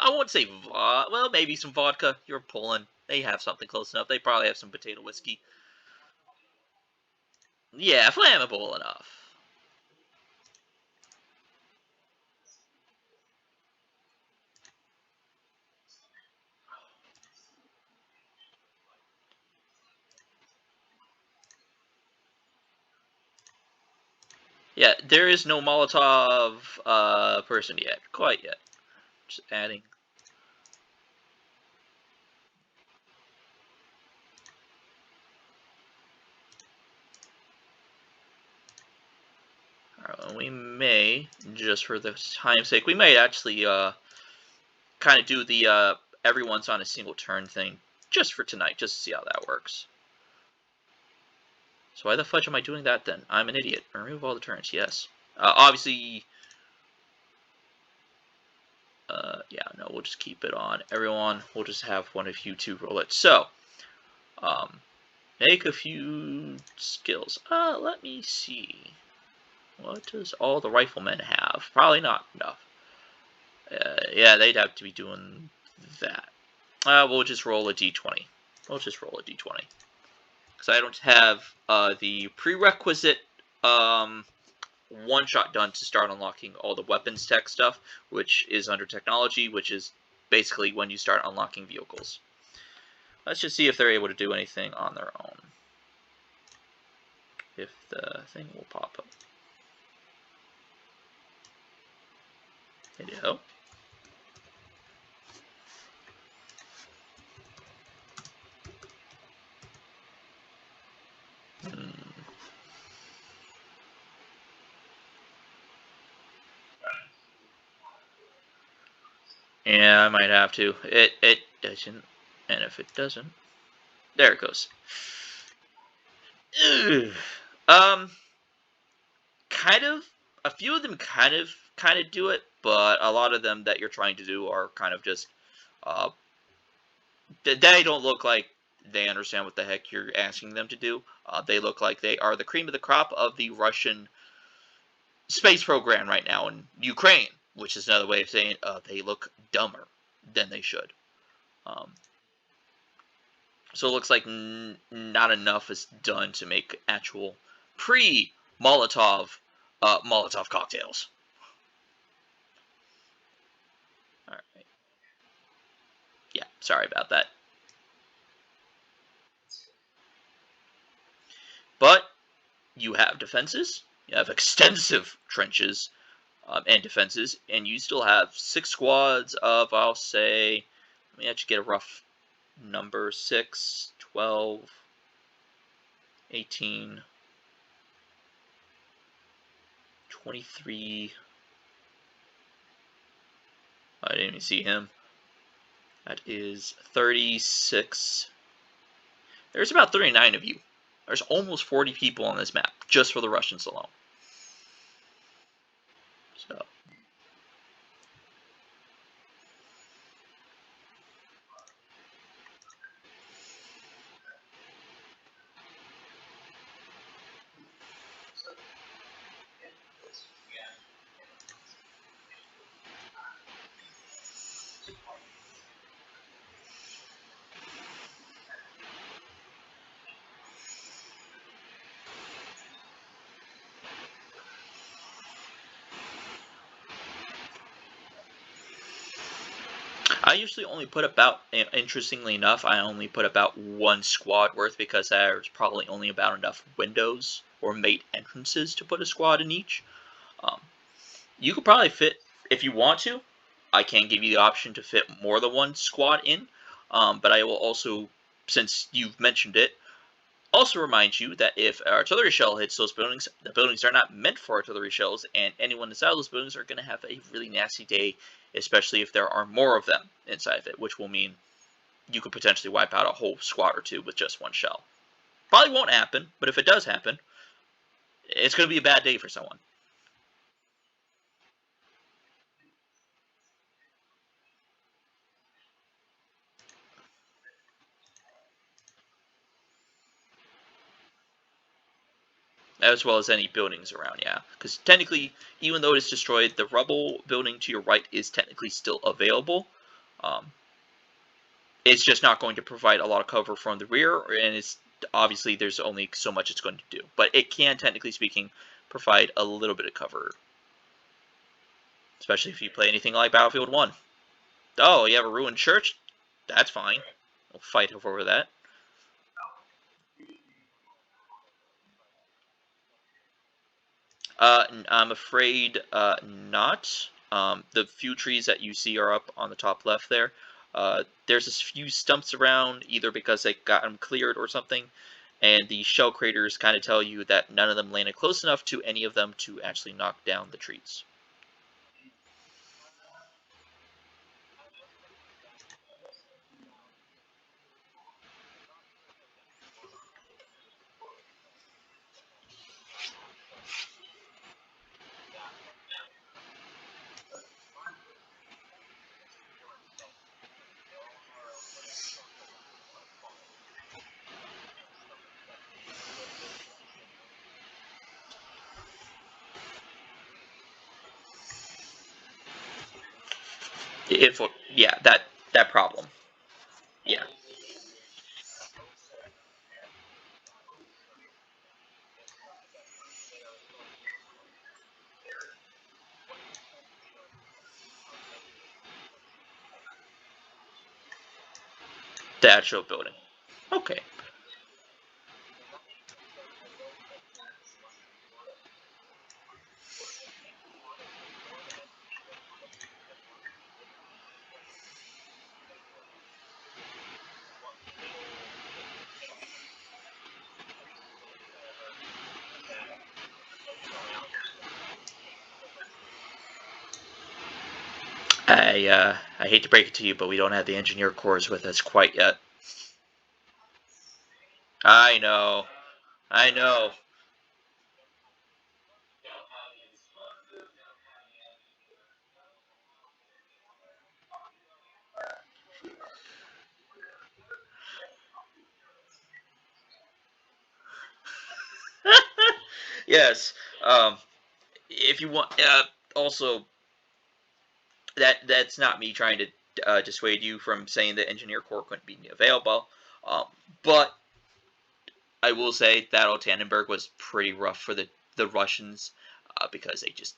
I won't say well, maybe some vodka. You're Poland. They have something close enough. They probably have some potato whiskey. Yeah, flammable enough. Yeah, there is no Molotov person yet. Quite yet. Just adding. We may, just for the time's sake, we might actually kind of do the everyone's on a single turn thing just for tonight, just to see how that works. So why the fudge am I doing that then? I'm an idiot. Remove all the turns, yes. Obviously, yeah, no, we'll just keep it on. Everyone, we'll just have one of you two roll it. So, make a few skills. Let me see. What does all the riflemen have? Probably not enough. Yeah, they'd have to be doing that. We'll just roll a d20. We'll just roll a d20. Because I don't have the prerequisite one-shot done to start unlocking all the weapons tech stuff, which is under technology, which is basically when you start unlocking vehicles. Let's just see if they're able to do anything on their own. If the thing will pop up. Hello? Yeah, I might have to. It doesn't. And if it doesn't, there it goes. Ugh. Um, kind of. A few of them kind of do it, but a lot of them that you're trying to do are kind of just uh they don't look like they understand what the heck you're asking them to do. They look like they are the cream of the crop of the Russian space program right now in Ukraine, which is another way of saying they look dumber than they should. Um, so it looks like not enough is done to make actual pre Molotov cocktails. All right. Yeah, sorry about that. But you have defenses. You have extensive trenches and defenses, and you still have 6 squads of, I'll say, let me actually get a rough number, 6, 12, 18, 23. I didn't even see him. That is 36. There's about 39 of you. There's almost 40 people on this map, just for the Russians alone. So. I usually only put about, interestingly enough, I only put about 1 squad worth because there's probably only about enough windows or mate entrances to put a squad in each. You could probably fit, if you want to, I can give you the option to fit more than 1 squad in, but I will also, since you've mentioned it, also remind you that if an artillery shell hits those buildings, the buildings are not meant for artillery shells, and anyone inside those buildings are going to have a really nasty day, especially if there are more of them inside of it, which will mean you could potentially wipe out a whole squad or 2 with just 1 shell. Probably won't happen, but if it does happen, it's going to be a bad day for someone. As well as any buildings around, yeah. Because technically, even though it is destroyed, the rubble building to your right is technically still available. It's just not going to provide a lot of cover from the rear, and it's obviously there's only so much it's going to do. But it can, technically speaking, provide a little bit of cover. Especially if you play anything like Battlefield 1. Oh, you have a ruined church? That's fine. We'll fight over that. I'm afraid not. The few trees that you see are up on the top left there. There's a few stumps around, either because they got them cleared or something, and the shell craters kind of tell you that none of them landed close enough to any of them to actually knock down the trees. Yeah, that problem. Yeah. The actual building. Okay. I hate to break it to you, but we don't have the engineer cores with us quite yet. I know. I know. Yes. If you want, also that's not me trying to dissuade you from saying that engineer core couldn't be available. But I will say that Tannenberg was pretty rough for the the Russians because they just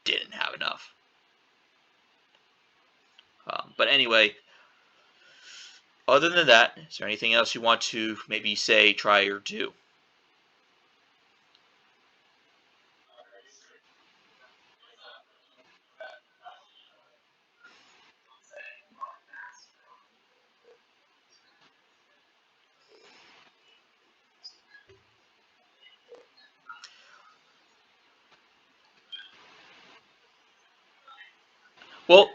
didn't have enough. But anyway, other than that, is there anything else you want to maybe say, try, or do? Well,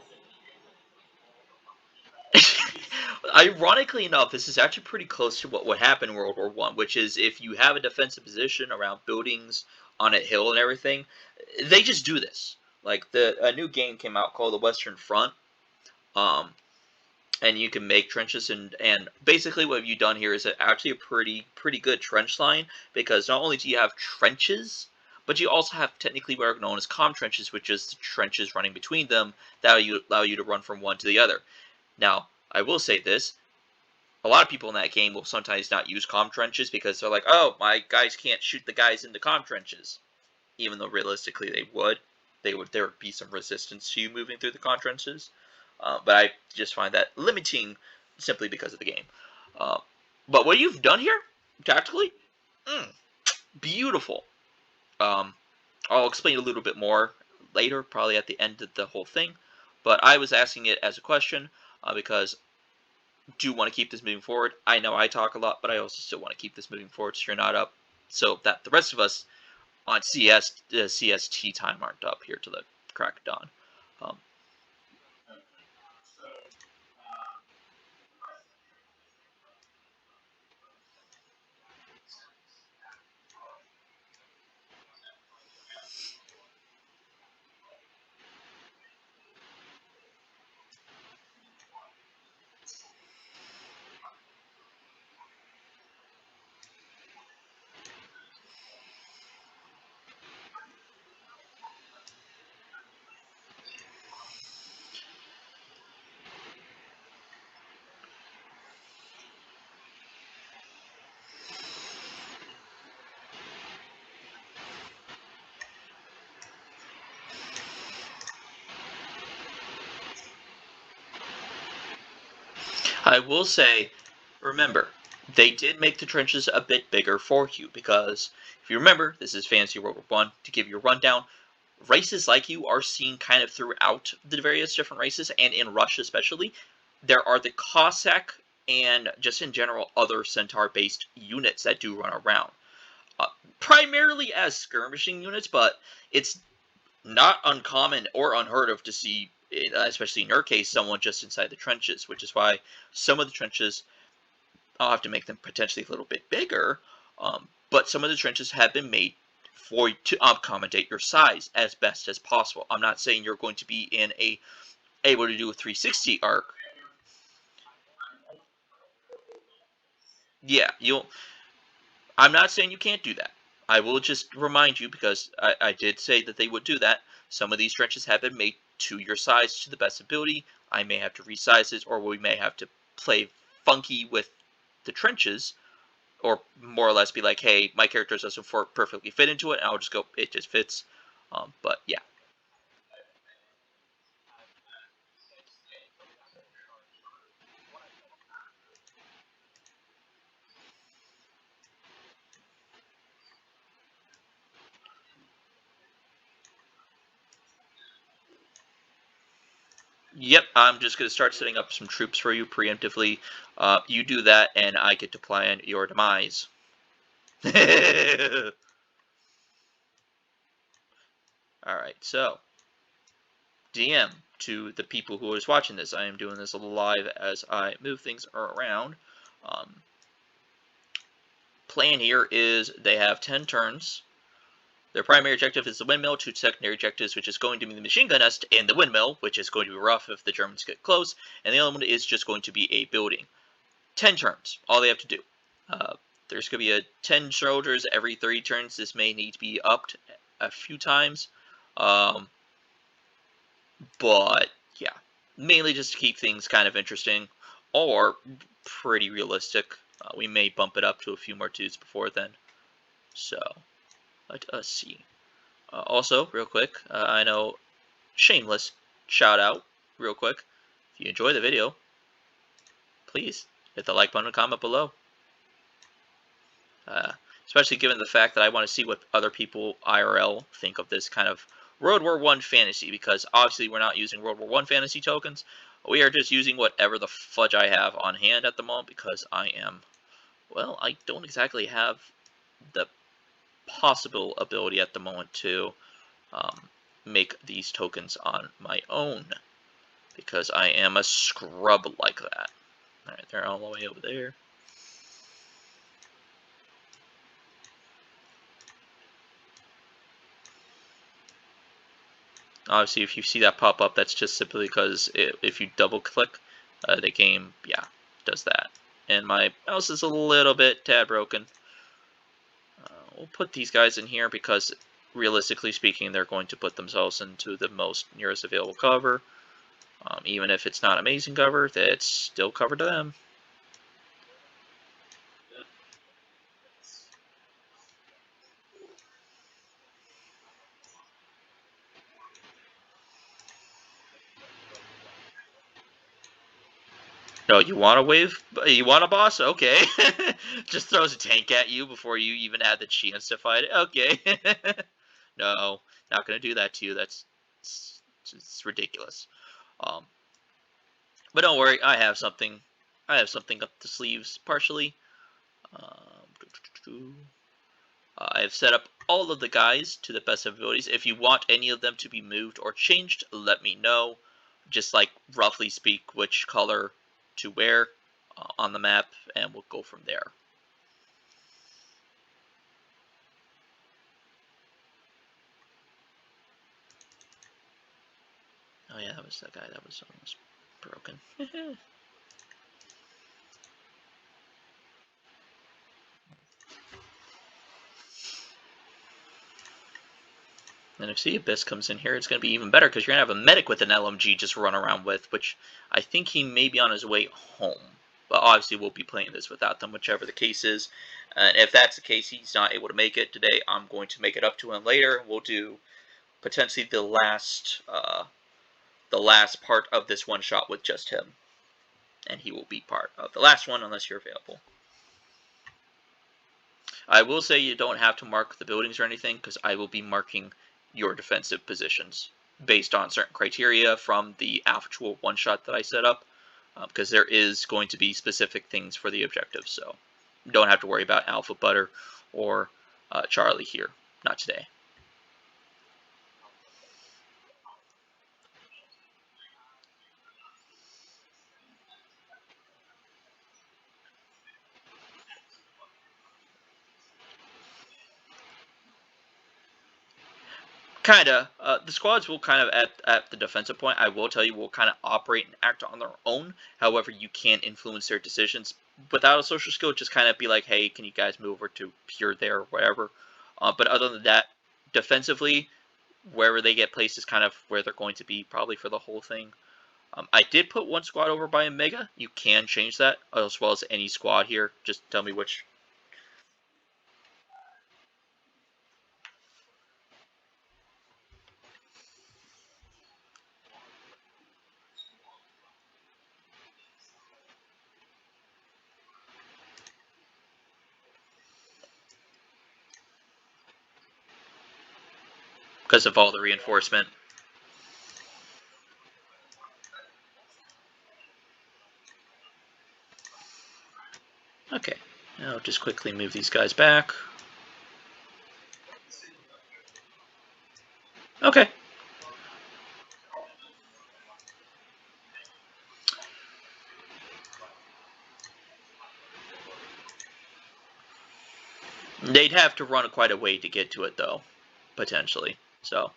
ironically enough, this is actually pretty close to what would happen in World War One, which is if you have a defensive position around buildings on a hill and everything, they just do this. Like a new game came out called the Western Front, um, and you can make trenches and basically what you've done here is actually a pretty good trench line because not only do you have trenches, but you also have technically what are known as comm trenches, which is the trenches running between them that allow you to run from one to the other. Now, I will say this: a lot of people in that game will sometimes not use comm trenches because they're like, "Oh, my guys can't shoot the guys in the comm trenches," even though realistically they would. There would be some resistance to you moving through the comm trenches. But I just find that limiting simply because of the game. Uh, but what you've done here, tactically, mm, beautiful. Um, I'll explain a little bit more later, probably at the end of the whole thing. But I was asking it as a question because do want to keep this moving forward. I know I talk a lot, but I also still want to keep this moving forward so you're not up. So that the rest of us on CST time aren't up here to the crack of dawn. Um, I will say, remember, they did make the trenches a bit bigger for you because if you remember, this is Fantasy World War One. To give you a rundown, races like you are seen kind of throughout the various different races, and in Russia especially. There are the Cossack and just in general other Centaur-based units that do run around, uh, primarily as skirmishing units, but it's not uncommon or unheard of to see, especially in your case, someone just inside the trenches, which is why some of the trenches, I'll have to make them potentially a little bit bigger, but some of the trenches have been made for to accommodate your size as best as possible. I'm not saying you're going to be in able to do a 360 arc. Yeah, you'll. I'm not saying you can't do that. I will just remind you because I did say that they would do that. Some of these trenches have been made to your size to the best ability. I may have to resize it, or we may have to play funky with the trenches, or more or less be like, hey, my character doesn't perfectly fit into it, and I'll just go, it just fits. But yeah. Yep, I'm just going to start setting up some troops for you preemptively. You do that, and I get to plan your demise. Alright, so, DM to the people who is watching this. I am doing this live as I move things around. Um, Plan here is they have 10 turns. Their primary objective is the windmill, two secondary objectives, which is going to be the machine gun nest and the windmill, which is going to be rough if the Germans get close, and the other one is just going to be a building. 10 turns, all they have to do. There's going to be 10 soldiers every 30 turns. This may need to be upped a few times, but yeah, mainly just to keep things kind of interesting, or pretty realistic. We may bump it up to a few more twos before then. So, Let us see. Also, real quick, I know, shameless shout out, real quick. If you enjoy the video, please hit the like button and comment below. Especially given the fact that I want to see what other people IRL think of this kind of World War I fantasy, because obviously we're not using World War I fantasy tokens. We are just using whatever the fudge I have on hand at the moment, because I don't exactly have the possible ability at the moment to make these tokens on my own, because I am a scrub like that. Alright, they're all the way over there. Obviously, if you see that pop up, that's just simply because if you double click, the game, does that. And my mouse is a little bit tad broken. We'll put these guys in here because, realistically speaking, they're going to put themselves into the most nearest available cover. Even if it's not amazing cover, it's still cover to them. No, you want a wave? You want a boss? Okay. Just throws a tank at you before you even had the chance to fight it. Okay. No, not gonna do that to you. It's ridiculous. Um, but don't worry, I have something. I have something up the sleeves, partially. I have set up all of the guys to the best of abilities. If you want any of them to be moved or changed, let me know. Just like roughly speak which color to wear on the map, and we'll go from there. Oh yeah, that was that guy that was almost broken. And if Sea Abyss comes in here, it's going to be even better because you're going to have a medic with an LMG just run around with, which I think he may be on his way home. But obviously we'll be playing this without them, whichever the case is. And if that's the case, he's not able to make it today, I'm going to make it up to him later. We'll do potentially the last part of this one shot with just him. And he will be part of the last one unless you're available. I will say you don't have to mark the buildings or anything, because I will be marking your defensive positions based on certain criteria from the actual one-shot that I set up, because there is going to be specific things for the objectives, so you don't have to worry about Alpha Butter or Charlie here. Not today. Kinda. The squads will kind of at the defensive point. I will tell you, will kind of operate and act on their own. However, you can't influence their decisions without a social skill. Just kind of be like, hey, can you guys move over to here, there, or whatever. But other than that, defensively, wherever they get placed is kind of where they're going to be probably for the whole thing. I did put one squad over by Omega. You can change that as well as any squad here. Just tell me which. Because of all the reinforcement. Okay, I'll just quickly move these guys back. Okay. They'd have to run quite a way to get to it, though, potentially. So,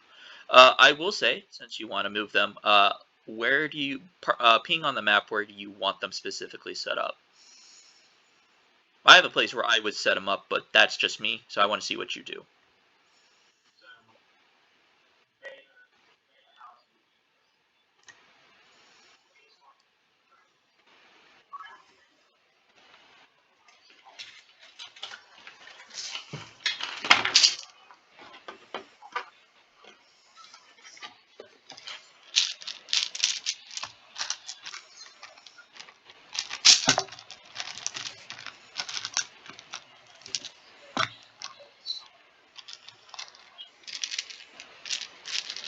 I will say, since you want to move them, where do you ping on the map? Where do you want them specifically set up? I have a place where I would set them up, but that's just me. So I want to see what you do.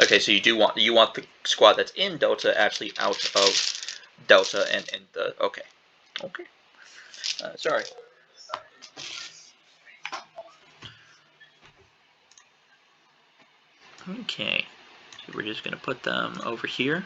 Okay, so you want the squad that's in Delta actually out of Delta and in the okay. Sorry. Okay, so we're just gonna put them over here.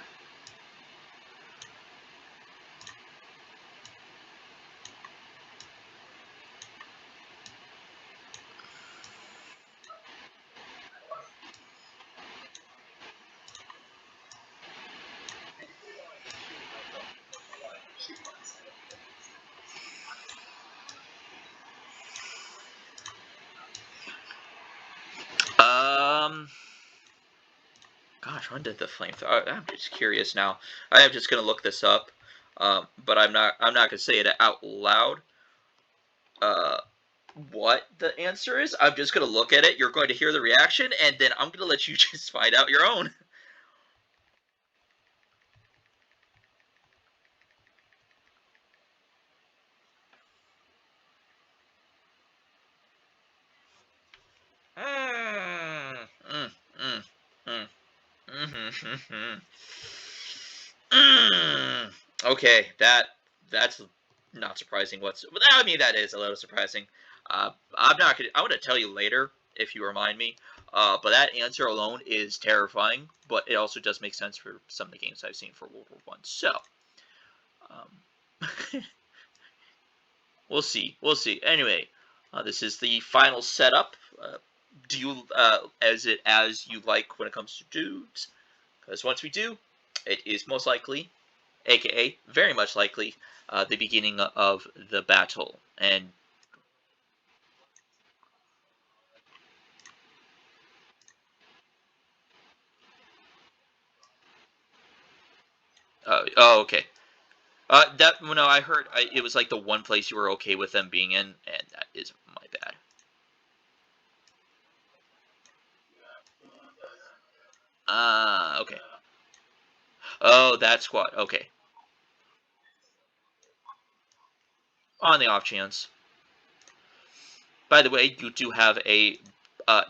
Gosh, when did the flamethrower? I'm just curious now. I am just gonna look this up, but I'm not gonna say it out loud. What the answer is? I'm just gonna look at it. You're going to hear the reaction, and then I'm gonna let you just find out your own. Okay, that's not surprising. I mean, that is a little surprising. I'm not gonna. I want to tell you later if you remind me. But that answer alone is terrifying. But it also does make sense for some of the games I've seen for World War One. So, we'll see. We'll see. Anyway, this is the final setup. Do you as you like when it comes to dudes? Because once we do, it is most likely, aka very much likely, the beginning of the battle. And oh, okay. That no, I heard it was like the one place you were okay with them being in, and that is my bad. Okay. Oh, that squad. Okay. On the off chance. By the way, you do have a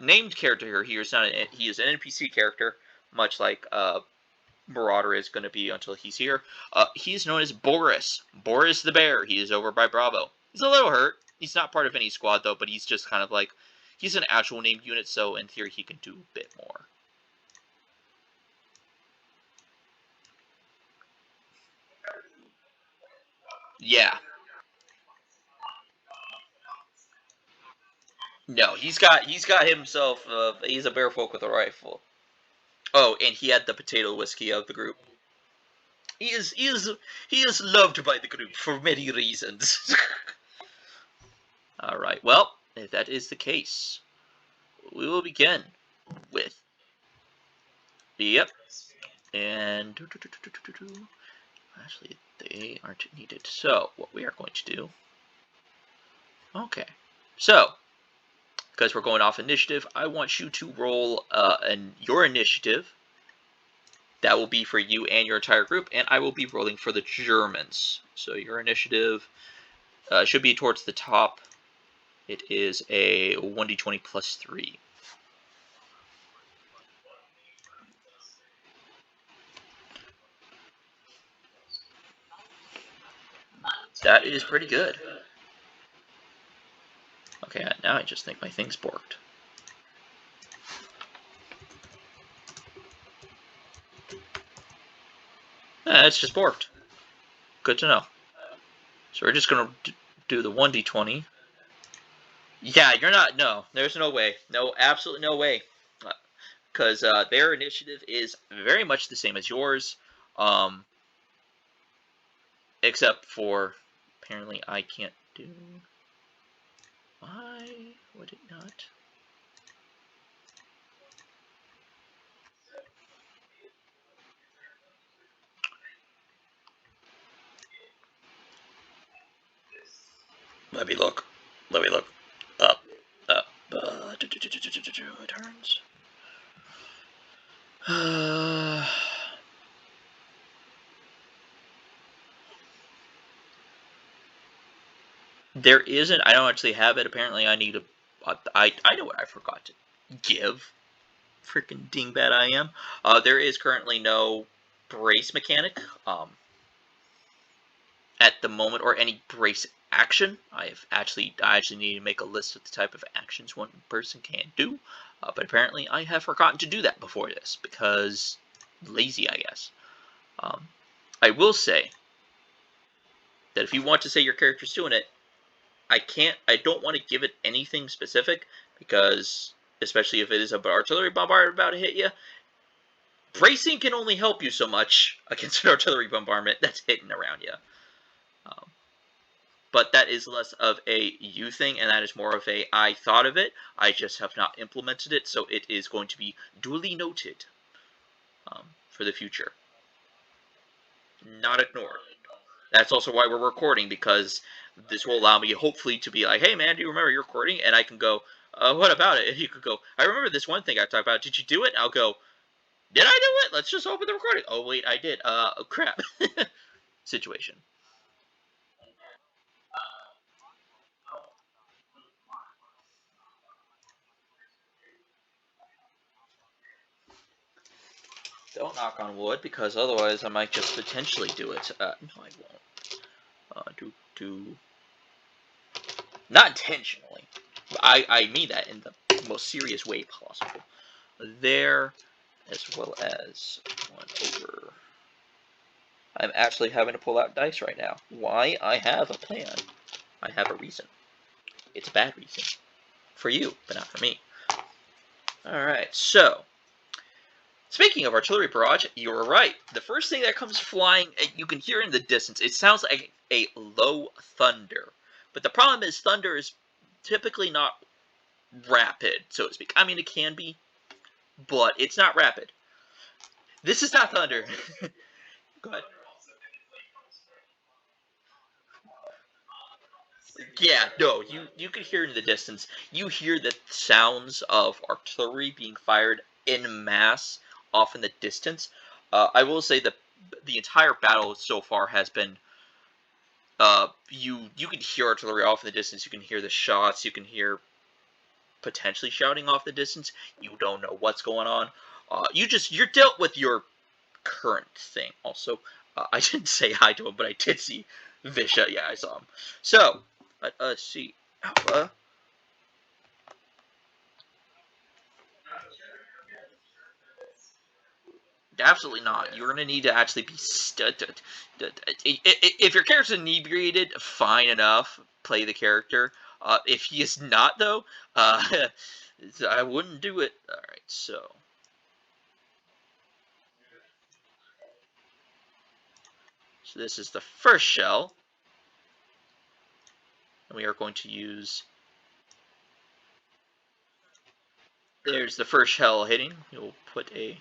named character here. He is not. He is an NPC character, much like Marauder is going to be until he's here. He's known as Boris. Boris the Bear. He is over by Bravo. He's a little hurt. He's not part of any squad, though, but he's just kind of like... He's an actual named unit, so in theory he can do a bit more. Yeah. No, he's got himself... he's a bear folk with a rifle. Oh, and he had the potato whiskey of the group. He is loved by the group for many reasons. Alright, well, if that is the case, we will begin with... Yep. And... Actually, they aren't needed. So, what we are going to do... Okay. So, because we're going off initiative, I want you to roll your initiative. That will be for you and your entire group, and I will be rolling for the Germans. So your initiative should be towards the top. It is a 1d20 plus 3. That is pretty good. Okay, now I just think my thing's borked. It's just borked. Good to know. So we're just going to do the 1d20. Yeah, you're not... No, there's no way. No, absolutely no way. Because their initiative is very much the same as yours. Except for... Apparently I can't do... Why would it not? Let me look. Up. Turns. There isn't. I don't actually have it. Apparently, I need a. I know what I forgot to give. freaking dingbat I am. There is currently no brace mechanic at the moment, or any brace action. I actually need to make a list of the type of actions one person can do, but apparently I have forgotten to do that before this because lazy, I guess. I will say that if you want to say your character's doing it, I don't want to give it anything specific because, especially if it is an artillery bombardment about to hit you, bracing can only help you so much against an artillery bombardment that's hitting around you. But that is less of a you thing, and that is more of a I thought of it, I just have not implemented it, so it is going to be duly noted for the future. Not ignored. That's also why we're recording, because this will allow me, hopefully, to be like, hey man, do you remember you're recording? And I can go, what about it? And you could go, I remember this one thing I talked about. Did you do it? And I'll go, did I do it? Let's just open the recording. Oh, wait, I did. Oh, crap. Situation. Don't knock on wood, because otherwise I might just potentially do it. No, I won't. Not intentionally. I mean that in the most serious way possible. There, as well as one over. I'm actually having to pull out dice right now. Why? I have a plan. I have a reason. It's a bad reason. For you, but not for me. Alright, so. Speaking of artillery barrage, you're right. The first thing that comes flying, you can hear in the distance, it sounds like a low thunder. But the problem is thunder is typically not rapid, so to speak. I mean, it can be, but it's not rapid. This is not thunder. Go ahead. Yeah, no, you can hear in the distance. You hear the sounds of artillery being fired en masse off in the distance. I will say that the entire battle so far has been you can hear artillery off in the distance. You can hear the shots. You can hear potentially shouting off the distance. You don't know what's going on. You're dealt with your current thing. Also, I didn't say hi to him, but I did see Visha. Yeah, I saw him. So, let's see. Alpha. Absolutely not. You're gonna need to actually be if your character's inebriated, fine enough. Play the character. If he is not, though, I wouldn't do it. All right, so this is the first shell, and we are going to use. There's the first shell hitting. You'll put a.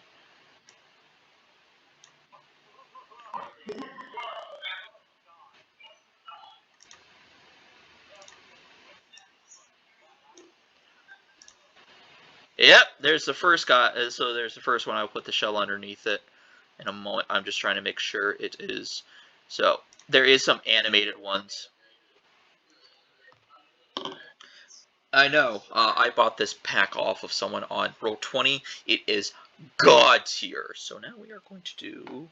Yep, there's the first guy. So there's the first one. I'll put the shell underneath it in a moment. I'm just trying to make sure it is. So there is some animated ones. I know. I bought this pack off of someone on Roll20. It is God tier. So now we are going to do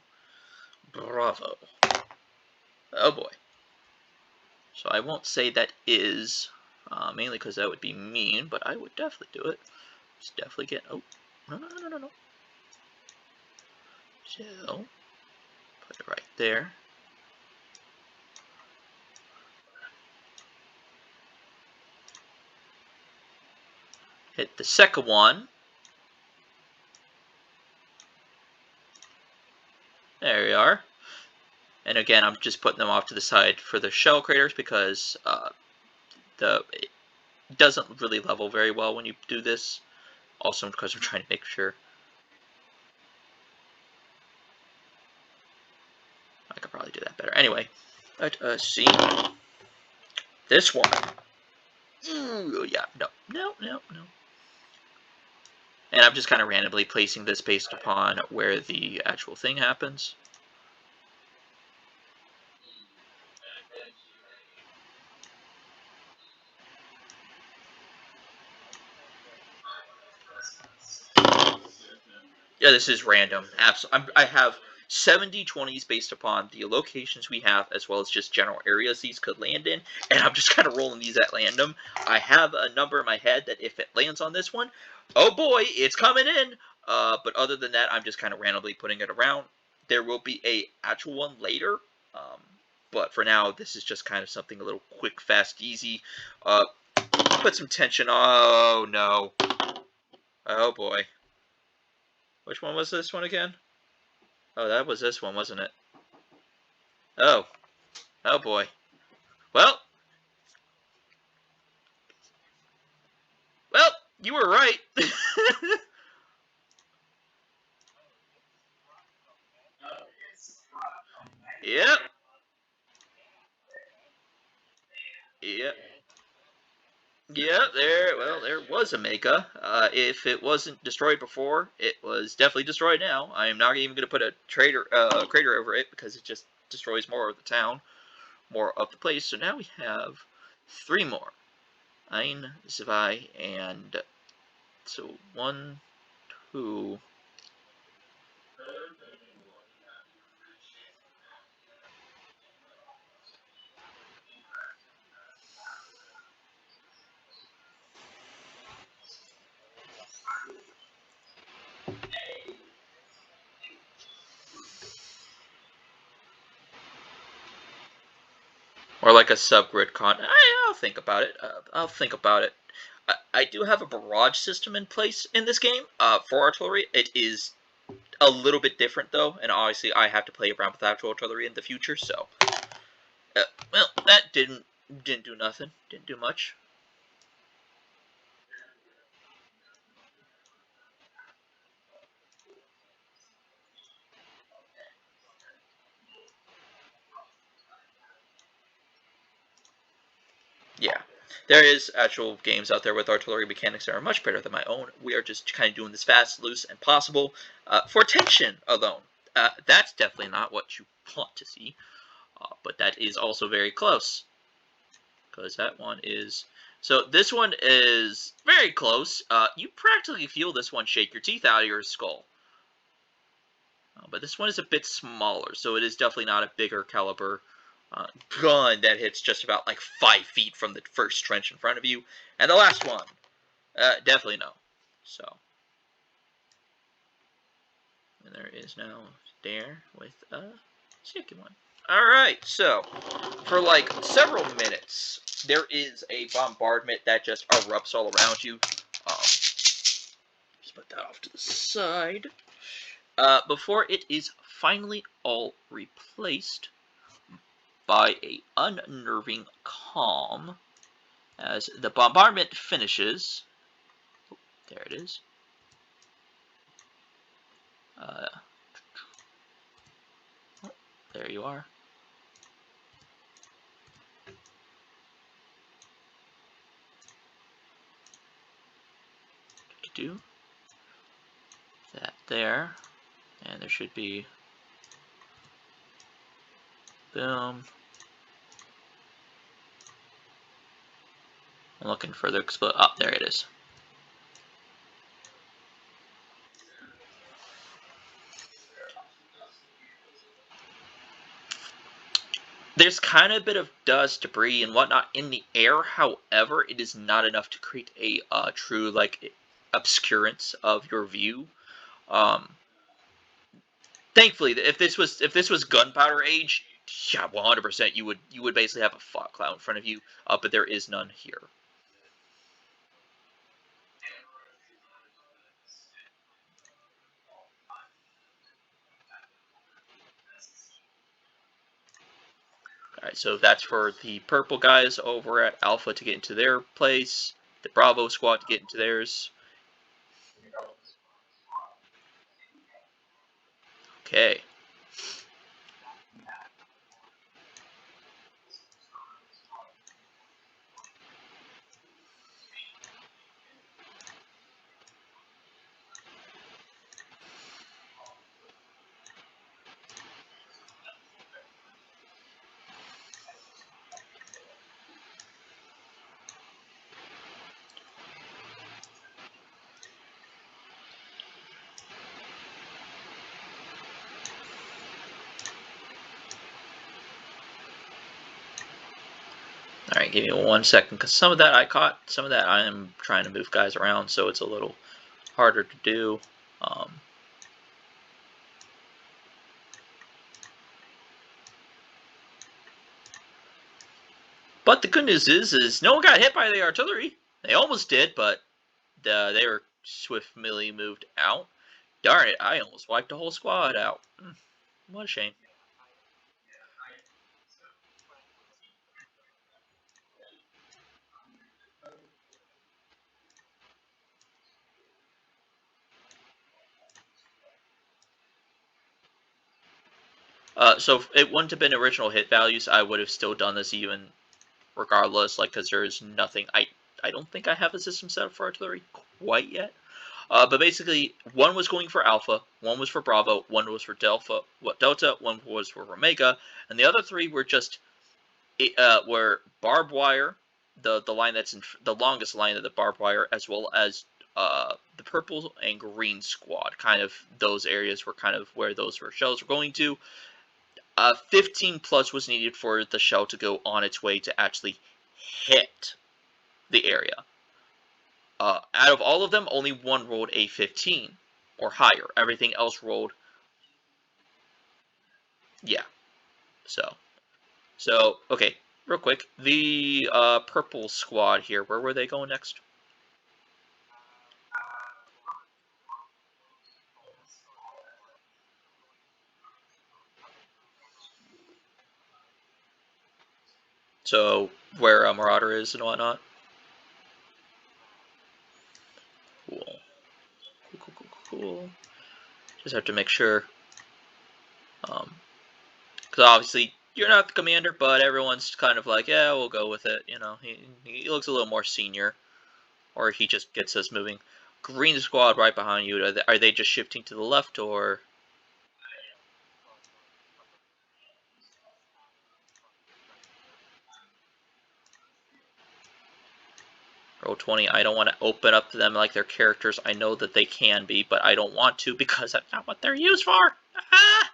Bravo. Oh boy. So I won't say that is, mainly because that would be mean, but I would definitely do it. Just definitely get. Oh, no. So put it right there. Hit the second one. There we are. And again, I'm just putting them off to the side for the shell craters because it doesn't really level very well when you do this. Also because I'm trying to make sure. I could probably do that better. Anyway, let's see. This one. Ooh, yeah, no. And I'm just kind of randomly placing this based upon where the actual thing happens. Yeah, this is random. Absolutely, I have 70 20s based upon the locations we have, as well as just general areas these could land in, and I'm just kind of rolling these at random. I have a number in my head that if it lands on this one, oh boy, it's coming in. But other than that, I'm just kind of randomly putting it around. There will be a actual one later, um, but for now, this is just kind of something a little quick, fast, easy. Put some tension. Oh no. Oh boy. Which one was this one again? Oh, that was this one, wasn't it? Oh. Oh boy. Well, well, you were right. Yep. Yep. Yep. There was a Mega. If it wasn't destroyed before, it was definitely destroyed now. I am not even going to put a crater over it because it just destroys more of the town, more of the place. So now we have three more. Ein, zwei, and so 1, 2. Or like a subgrid con. I'll think about it. I'll think about it. I do have a barrage system in place in this game for artillery. It is a little bit different though, and obviously I have to play around with actual artillery in the future. So, well, that didn't do nothing. Didn't do much. Yeah, there is actual games out there with artillery mechanics that are much better than my own. We are just kind of doing this fast, loose, and possible for tension alone. That's definitely not what you want to see, but that is also very close because that one is. So this one is very close. You practically feel this one shake your teeth out of your skull. But this one is a bit smaller, so it is definitely not a bigger caliber gun that hits just about like 5 feet from the first trench in front of you. And the last one, definitely no. So, and there is now there with a second one. All right, so for like several minutes, there is a bombardment that just erupts all around you. Just put that off to the side. Before it is finally all replaced by a unnerving calm as the bombardment finishes. There it is. There you are. Do that there, and there should be boom. I'm looking for the explode. Oh, there it is. There's kind of a bit of dust, debris, and whatnot in the air. However, it is not enough to create a true like obscurance of your view. Um, Thankfully, if this was gunpowder age, yeah, 100% you would basically have a fog cloud in front of you. But there is none here. All right, so that's for the purple guys over at Alpha to get into their place. The Bravo squad to get into theirs. Okay. Alright, give me 1 second, because some of that I caught, some of that I am trying to move guys around, so it's a little harder to do. But the good news is no one got hit by the artillery. They almost did, but they were swiftly moved out. Darn it, I almost wiped the whole squad out. What a shame. So if it wouldn't have been original hit values, I would have still done this even regardless, like, because there's nothing, I don't think I have a system set up for artillery quite yet. But basically, one was going for Alpha, one was for Bravo, one was for Delta, one was for Omega, and the other three were just were barbed wire, the line that's in the longest line of the barbed wire, as well as the purple and green squad. Kind of those areas were kind of where those shells were going to. 15 plus was needed for the shell to go on its way to actually hit the area. Out of all of them, only one rolled a 15 or higher. Everything else rolled. Yeah. So okay, real quick. The purple squad here, where were they going next? So where Marauder is and whatnot. Cool. Cool. Just have to make sure. Because obviously you're not the commander, but everyone's kind of like, yeah, we'll go with it. You know, he looks a little more senior, or he just gets us moving. Green squad right behind you. Are they just shifting to the left, or? Roll 20. I don't want to open up to them like their characters. I know that they can be, but I don't want to because that's not what they're used for. Ah!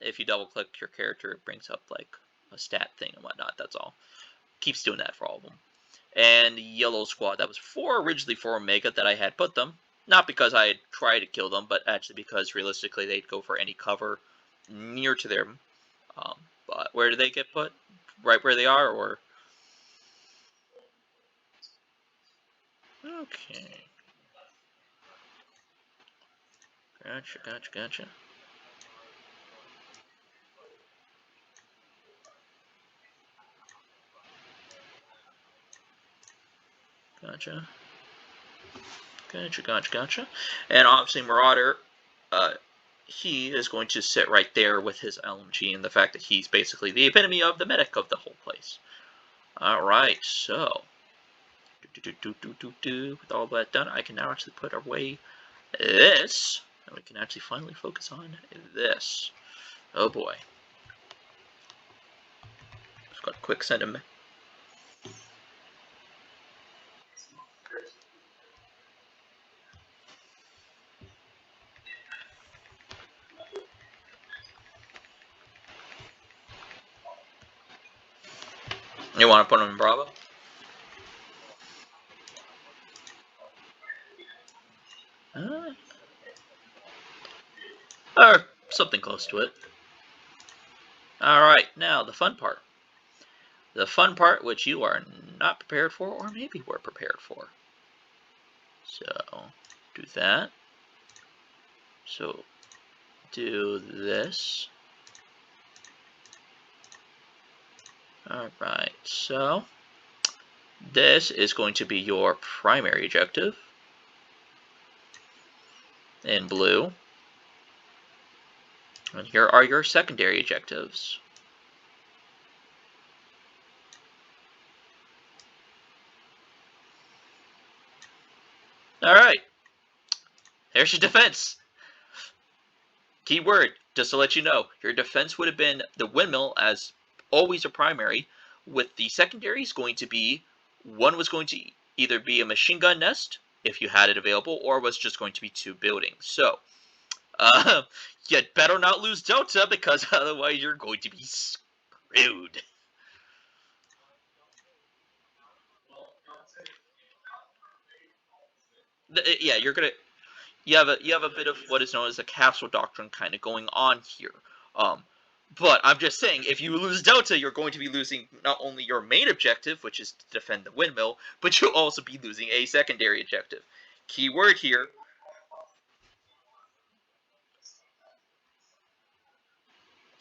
If you double click your character, it brings up like a stat thing and whatnot. That's all. Keeps doing that for all of them. And yellow squad. That was originally for Omega that I had put them. Not because I had tried to kill them, but actually because realistically they'd go for any cover near to them. But where do they get put? Right where they are, or? Okay. Gotcha. Gotcha. And obviously Marauder, he is going to sit right there with his LMG, and the fact that he's basically the epitome of the medic of the whole place. Alright, so with all that done, I can now actually put away this, and we can actually finally focus on this. Oh boy. Just got a quick send him. You want to put him in Bravo? Or something close to it. Alright, now the fun part. The fun part which you are not prepared for, or maybe were prepared for. So, do that. So, do this. Alright, so this is going to be your primary objective in blue. And here are your secondary objectives. Alright, there's your defense. Keyword, just to let you know, your defense would have been the windmill as always a primary, with the secondaries going to be, one was going to either be a machine gun nest, if you had it available, or was just going to be 2 buildings. So, you better not lose Delta, because otherwise you're going to be screwed. Yeah, you have a bit of what is known as a capsule doctrine kind of going on here. But I'm just saying, if you lose Delta, you're going to be losing not only your main objective, which is to defend the windmill, but you'll also be losing a secondary objective. Key word here.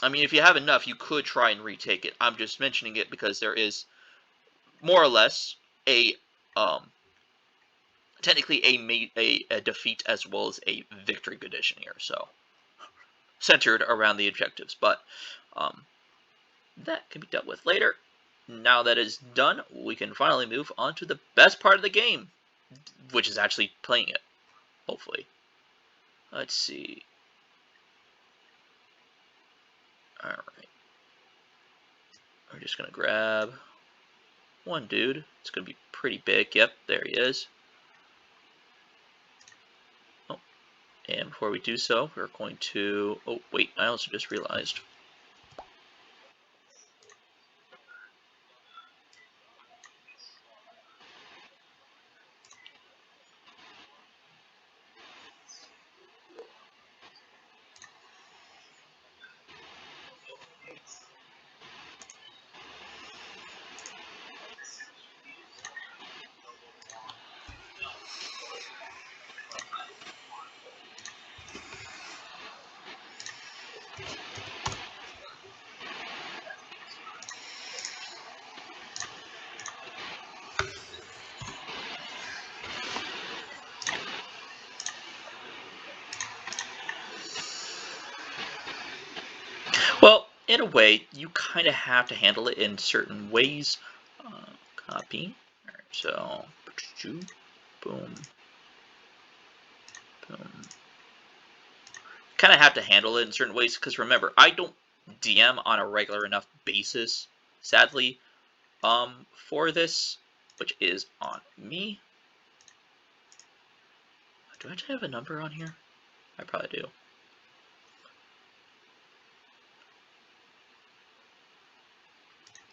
I mean, if you have enough, you could try and retake it. I'm just mentioning it because there is more or less a technically a defeat as well as a victory condition here. So centered around the objectives, but that can be dealt with later. Now that is done, we can finally move on to the best part of the game, which is actually playing it, hopefully. Let's see. Alright. We're just going to grab one dude. It's going to be pretty big. Yep, there he is. Oh, and before we do so, we're going to... Oh, wait, I also just realized. Well, in a way, you kind of have to handle it in certain ways. Copy. All right, so, boom, boom. Kind of have to handle it in certain ways because remember, I don't DM on a regular enough basis, sadly, for this, which is on me. Do I actually have a number on here? I probably do.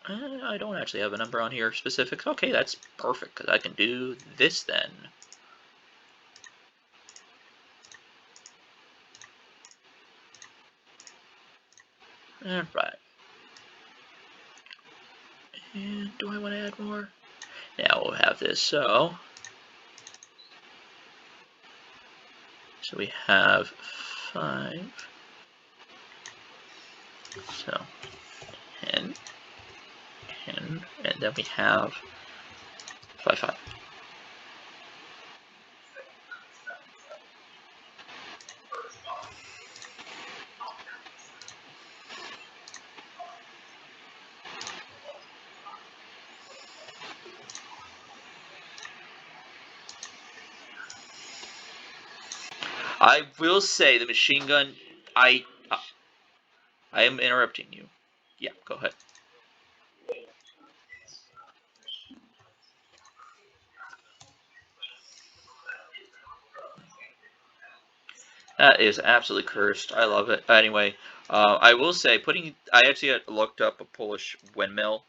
I don't actually have a number on here specific. Okay, that's perfect because I can do this then. Alright. And do I want to add more? Now we'll have this, so we have 5, so 10, and then we have 5, 5. I will say the machine gun, I am interrupting you. Yeah, go ahead. That is absolutely cursed. I love it. Anyway, I will say, I actually looked up a Polish windmill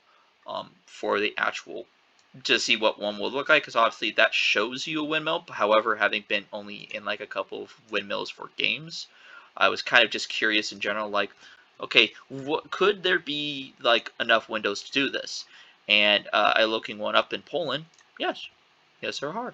for the actual, to see what one would look like, because obviously that shows you a windmill. However, having been only in like a couple of windmills for games, I was kind of just curious in general, like, okay, what could there be like enough windows to do this? And I looking one up in Poland. Yes, there are.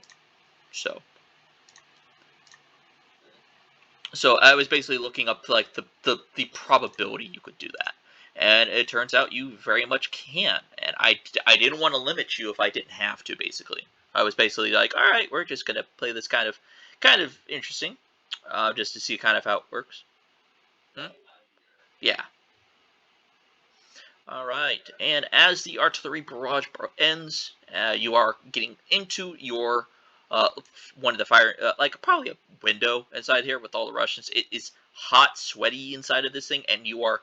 So I was basically looking up like the probability you could do that, and it turns out you very much can. And I didn't want to limit you if I didn't have to. Basically, I was basically like, all right, we're just gonna play this kind of interesting, just to see kind of how it works. Hmm? Yeah. All right, and as the artillery barrage ends, you are getting into your uh, one of the fire, like probably a window inside here with all the Russians. It is hot, sweaty inside of this thing, and you are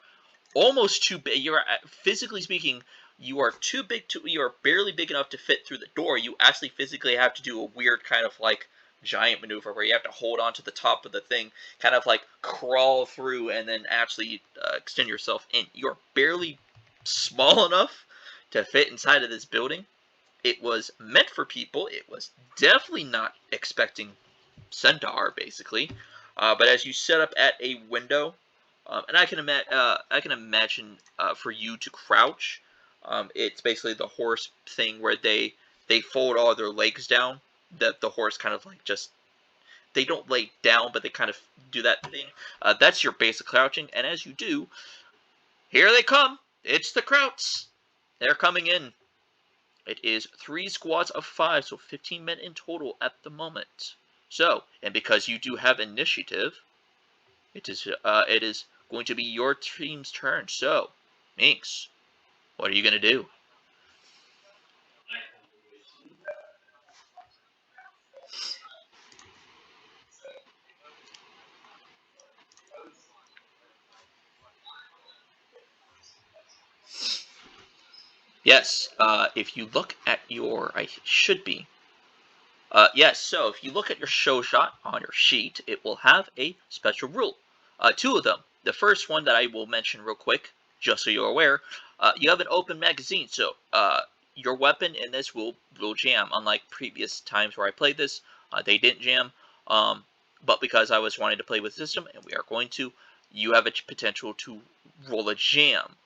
almost too big. You are, physically speaking, you are too big to. You are barely big enough to fit through the door. You actually physically have to do a weird kind of like giant maneuver where you have to hold on to the top of the thing, kind of like crawl through, and then actually extend yourself in. You're barely small enough to fit inside of this building. It was meant for people. It was definitely not expecting centaur, basically. But as you set up at a window, and I can imagine for you to crouch, it's basically the horse thing where they fold all their legs down. That the horse kind of like just they don't lay down, but they kind of do that thing. That's your basic crouching, and as you do, here they come. It's the Krauts. They're coming in. It is 3 squads of 5, so 15 men in total at the moment. So, and because you do have initiative, it is going to be your team's turn. So, Minx, what are you going to do? Yes, if you look at your, I should be. Yes, so if you look at your show shot on your sheet, it will have a special rule. 2 of them. The first one that I will mention real quick, just so you're aware, you have an open magazine, so your weapon in this will jam. Unlike previous times where I played this, they didn't jam. But because I was wanting to play with the system, and we are going to, you have a potential to roll a jam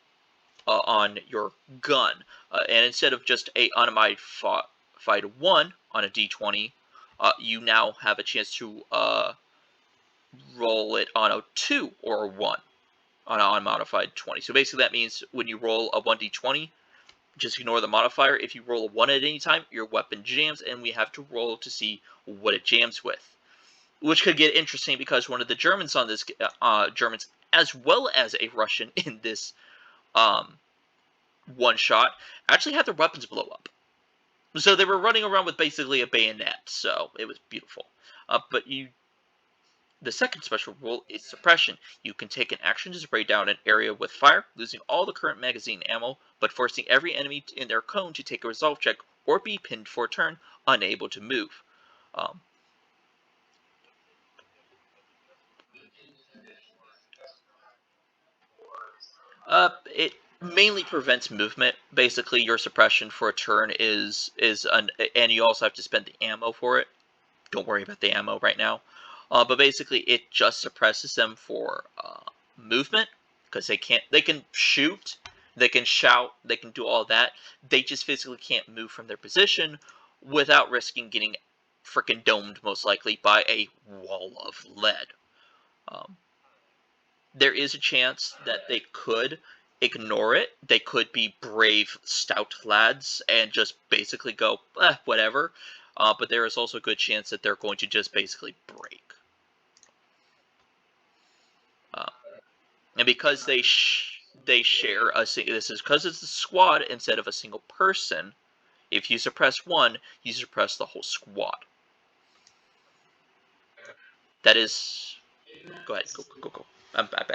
on your gun. And instead of just a unmodified 1 on a d20, you now have a chance to roll it on a 2 or a 1 on an unmodified 20. So basically that means when you roll a 1d20, just ignore the modifier. If you roll a 1 at any time, your weapon jams, and we have to roll to see what it jams with. Which could get interesting because one of the Germans on this, Germans as well as a Russian in this one shot, actually had their weapons blow up. So they were running around with basically a bayonet, so it was beautiful. But the second special rule is suppression. You can take an action to spray down an area with fire, losing all the current magazine ammo, but forcing every enemy in their cone to take a resolve check or be pinned for a turn, unable to move. It mainly prevents movement. Basically, your suppression for a turn and you also have to spend the ammo for it. Don't worry about the ammo right now. But basically, it just suppresses them for movement because they can shoot, they can shout, they can do all that. They just physically can't move from their position without risking getting freaking domed, most likely by a wall of lead. Um, there is a chance that they could ignore it. They could be brave, stout lads and just basically go, whatever. But there is also a good chance that they're going to just basically break. And because they share this is because it's a squad instead of a single person. If you suppress one, you suppress the whole squad. That is. Go ahead. Go. I'm back.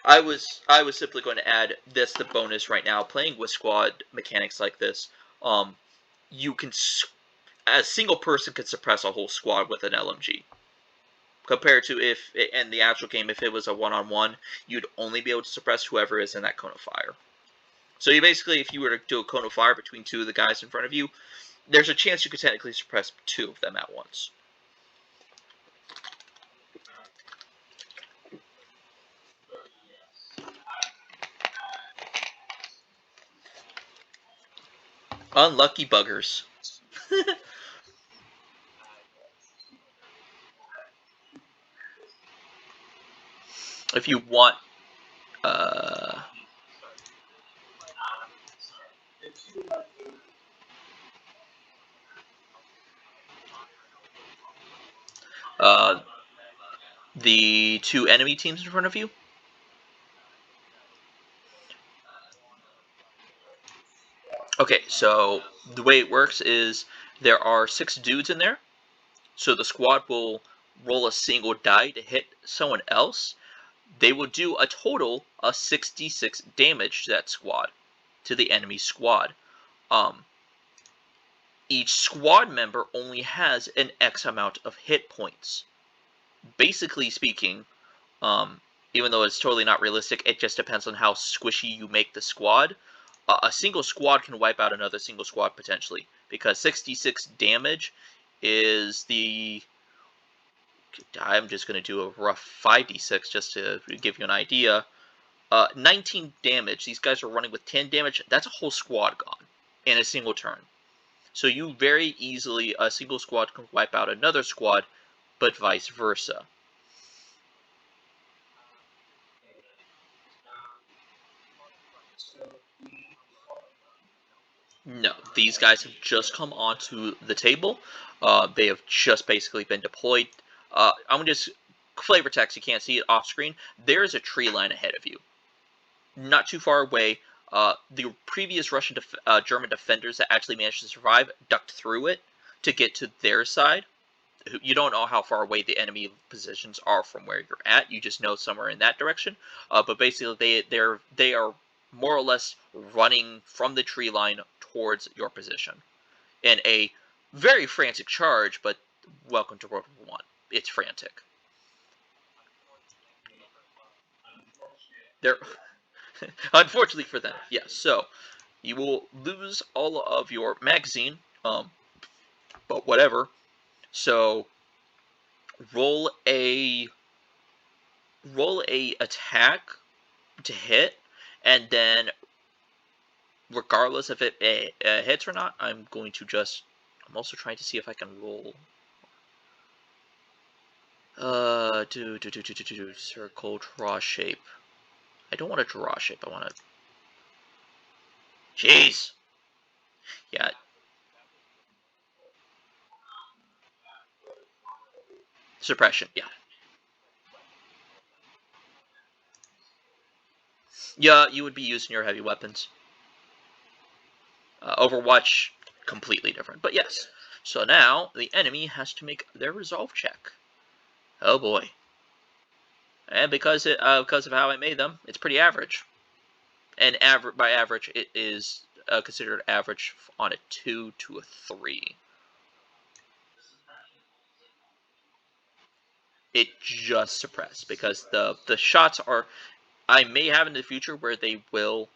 I was simply going to add this the bonus right now. Playing with squad mechanics like this, you can a single person could suppress a whole squad with an LMG. Compared to if in the actual game, if it was a one-on-one, you'd only be able to suppress whoever is in that cone of fire. So you basically, if you were to do a cone of fire between 2 of the guys in front of you, there's a chance you could technically suppress 2 of them at once. Unlucky buggers. If you want, the 2 enemy teams in front of you. Okay, so the way it works is there are 6 dudes in there. So the squad will roll a single die to hit someone else. They will do a total of 66 damage to that squad, to the enemy squad. Each squad member only has an X amount of hit points. Basically speaking, even though it's totally not realistic, it just depends on how squishy you make the squad. a single squad can wipe out another single squad potentially, because 66 damage is the... I'm just going to do a rough 5d6 just to give you an idea. 19 damage. These guys are running with 10 damage. That's a whole squad gone in a single turn. So you very easily, a single squad can wipe out another squad, but vice versa. No, these guys have just come onto the table. They have just basically been deployed. I'm going to just flavor text. You can't see it off screen. There is a tree line ahead of you, not too far away. The previous Russian German defenders that actually managed to survive ducked through it to get to their side. You don't know how far away the enemy positions are from where you're at. You just know somewhere in that direction. But basically, they are more or less running from the tree line towards your position in a very frantic charge. But welcome to World War I. It's frantic. They're unfortunately for them, yes. So you will lose all of your magazine. But whatever. So roll a attack to hit, and then regardless if it hits or not, I'm going to just... I'm also trying to see if I can roll. Circle, draw shape. I don't want to draw shape. I want to... Jeez. Yeah. Suppression. Yeah. Yeah, you would be using your heavy weapons. Overwatch, completely different. But yes. So now the enemy has to make their resolve check. Oh boy. And because of how I made them, it's pretty average. And by average, it is considered average on a 2 to a 3. It just suppressed because the shots are... I may have in the future where they will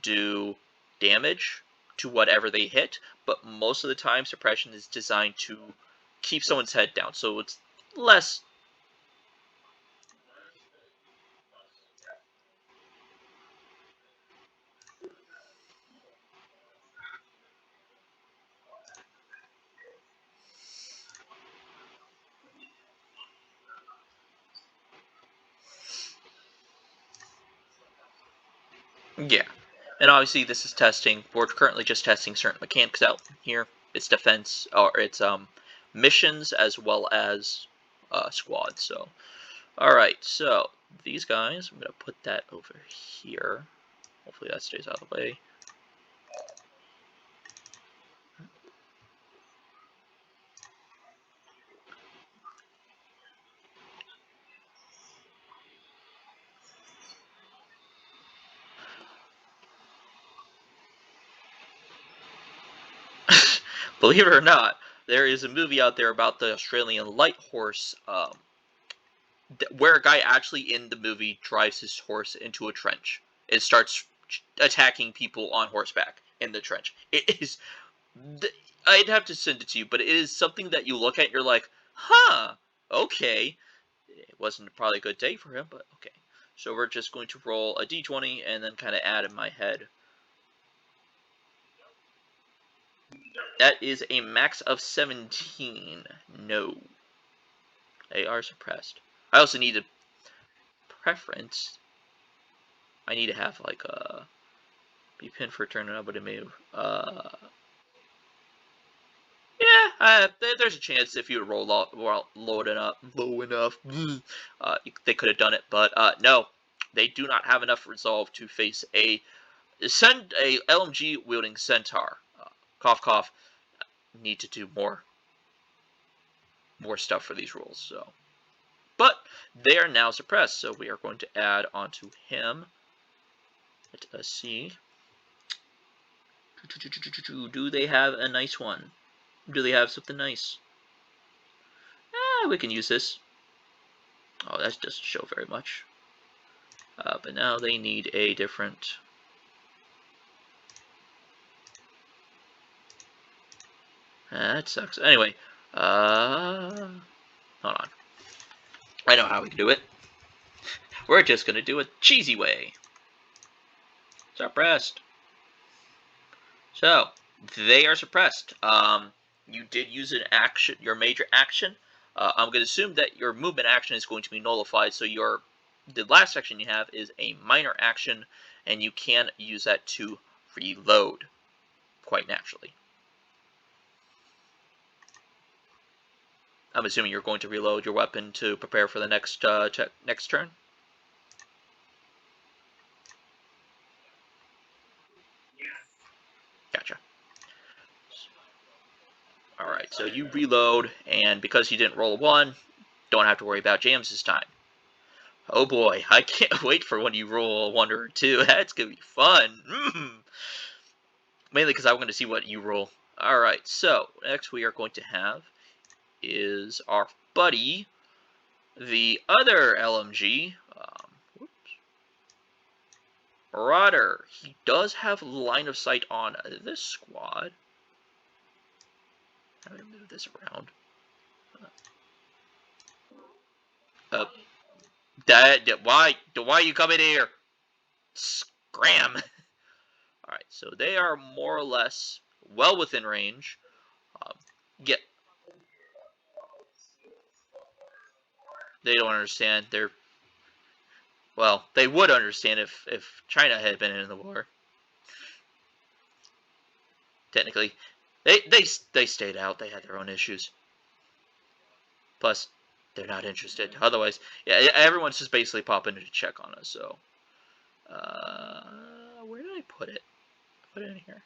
do damage to whatever they hit, but most of the time suppression is designed to keep someone's head down, so it's less... Yeah. And obviously this is testing. We're currently just testing certain mechanics out here. It's defense, or it's missions as well as squads. So, alright, so these guys, I'm going to put that over here. Hopefully that stays out of the way. Believe it or not, there is a movie out there about the Australian light horse, where a guy actually in the movie drives his horse into a trench and starts attacking people on horseback in the trench. It is... I'd have to send it to you, but it is something that you look at and you're like, huh, okay. It wasn't probably a good day for him, but okay. So we're just going to roll a d20 and then kind of add in my head. That is a max of 17. No. They are suppressed. I also need a preference. I need to have like a... be pinned for a turn, nobody move. Yeah, there's a chance if you roll low enough, they could have done it. But no, they do not have enough resolve to face a LMG wielding centaur. Cough, cough. Need to do more stuff for these rules. So, but they are now suppressed. So we are going to add onto him. Let us see. Do they have a nice one? Do they have something nice? We can use this. Oh, that doesn't show very much. But now they need a different... That sucks. Anyway, hold on. I know how we can do it. We're just gonna do it cheesy way. Suppressed. So they are suppressed. You did use an action, your major action. I'm going to assume that your movement action is going to be nullified. So the last action you have is a minor action, and you can use that to reload quite naturally. I'm assuming you're going to reload your weapon to prepare for the next turn. Gotcha. All right, so you reload, and because you didn't roll a 1, don't have to worry about James this time. Oh boy, I can't wait for when you roll a 1 or a 2. That's gonna be fun. Mainly because I want to see what you roll. All right, so next we are going to have is our buddy, the other LMG. Marauder. He does have line of sight on this squad. I'm gonna move this around. Why are you coming here? Scram! Alright, so they are more or less well within range. They don't understand. Well, they would understand if China had been in the war. Technically, they stayed out. They had their own issues. Plus, they're not interested. Otherwise, yeah, everyone's just basically popping in to check on us. So, where did I put it? Put it in here.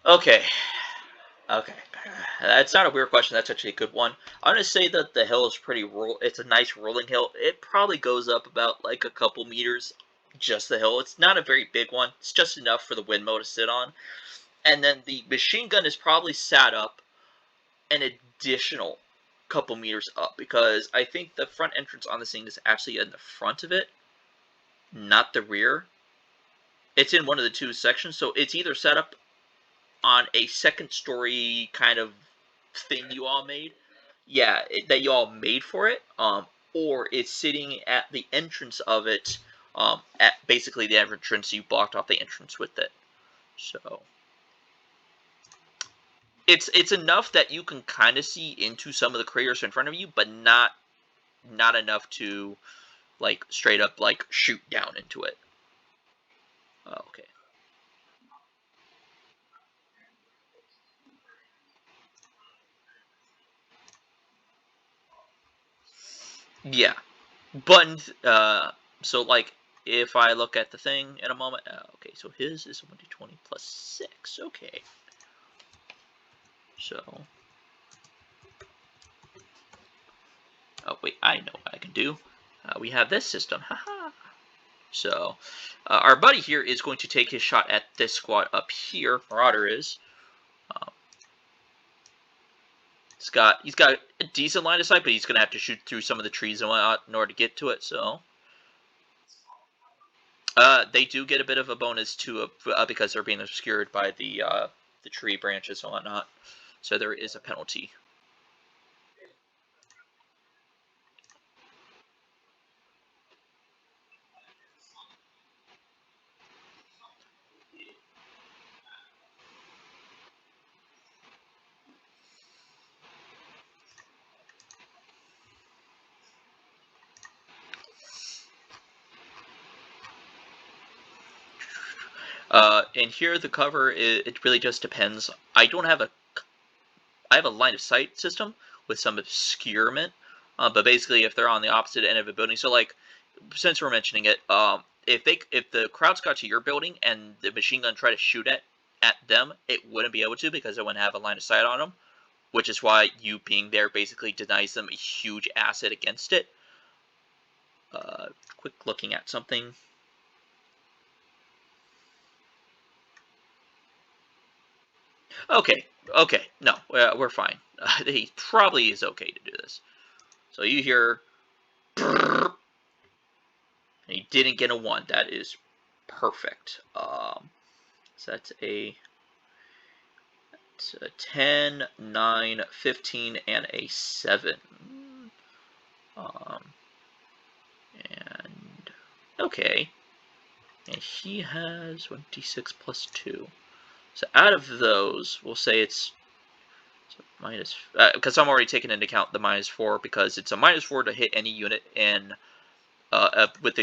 Okay. That's not a weird question. That's actually a good one. I'm gonna say that the hill is pretty it's a nice rolling hill. It probably goes up about like a couple meters, just the hill. It's not a very big one. It's just enough for the windmill to sit on. And then the machine gun is probably sat up an additional couple meters up, because I think the front entrance on this thing is actually in the front of it, not the rear. It's in one of the two sections, so it's either set up on a second story kind of thing you all made, that you all made for it, or it's sitting at the entrance of it, at basically the entrance. You blocked off the entrance with it, so it's enough that you can kind of see into some of the craters in front of you, but not enough to like straight up like shoot down into it. Okay. Yeah, buttons. So like if I look at the thing in a moment. Okay, so his is 1d20 plus 6. Okay. So. Oh wait, I know what I can do. We have this system. Haha. So, our buddy here is going to take his shot at this squad up here. Marauder is. He's got a decent line of sight, but he's going to have to shoot through some of the trees and whatnot in order to get to it. So, they do get a bit of a bonus to because they're being obscured by the tree branches and whatnot. So there is a penalty. And here the cover, it really just depends. I have a line of sight system with some obscurement, but basically if they're on the opposite end of a building, so like since we're mentioning it, if the crowds got to your building and the machine gun tried to shoot at them, it wouldn't be able to because it wouldn't have a line of sight on them, which is why you being there basically denies them a huge asset against it. Quick looking at something. Okay, okay, no, we're fine. He probably is okay to do this. So you hear, and he didn't get a 1. That is perfect. So that's a 10, 9, 15, and a 7. And okay, and he has 1d6 plus 2. So out of those, we'll say it's minus, because I'm already taking into account the -4, because it's a -4 to hit any unit in with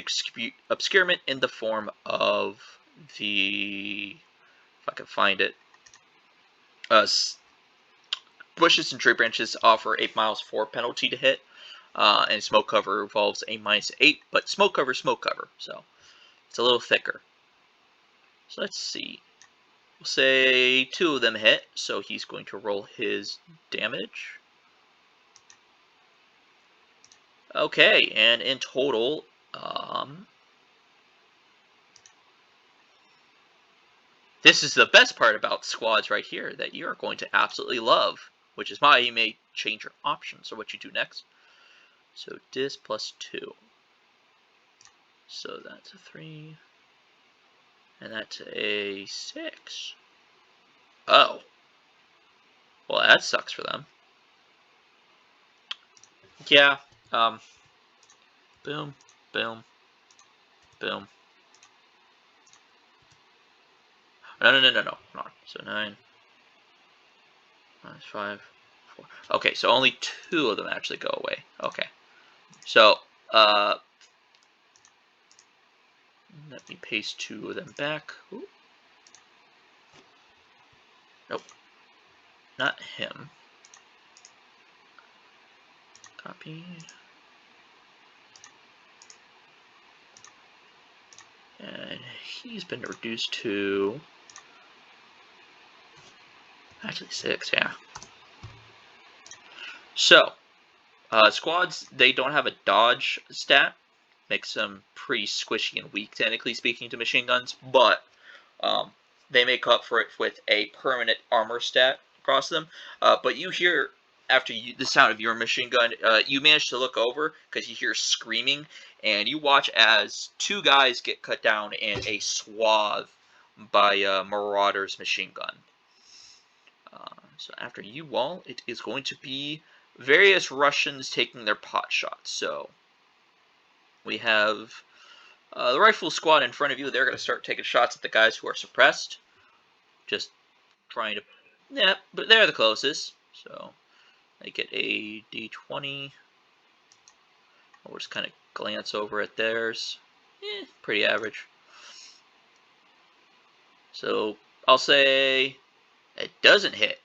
obscurement in the form of the, if I can find it, bushes and tree branches offer a -4 penalty to hit, and smoke cover involves a -8, but smoke cover, so it's a little thicker. So let's see. We'll say 2 of them hit, so he's going to roll his damage. Okay, and in total, this is the best part about squads right here that you're going to absolutely love, which is why you may change your options or what you do next. So dis plus 2. So that's a 3. And that's a 6. Oh. Well, that sucks for them. Yeah. Boom, boom, boom. No. Hold on. So 9 minus 5, 4. Okay, so only 2 of them actually go away. Okay. So, let me paste 2 of them back. Ooh. Nope. Not him. Copy. And he's been reduced to actually 6, yeah. So, squads, they don't have a dodge stat. Makes them pretty squishy and weak, technically speaking, to machine guns, but they make up for it with a permanent armor stat across them. But you hear, after the sound of your machine gun, you manage to look over because you hear screaming, and you watch as 2 guys get cut down in a swath by Marauder's machine gun. So after you all, it is going to be various Russians taking their pot shots. So we have the rifle squad in front of you. They're going to start taking shots at the guys who are suppressed. Just trying to, yeah, but they're the closest. So they get a d20. We'll just kind of glance over at theirs. Pretty average. So I'll say it doesn't hit.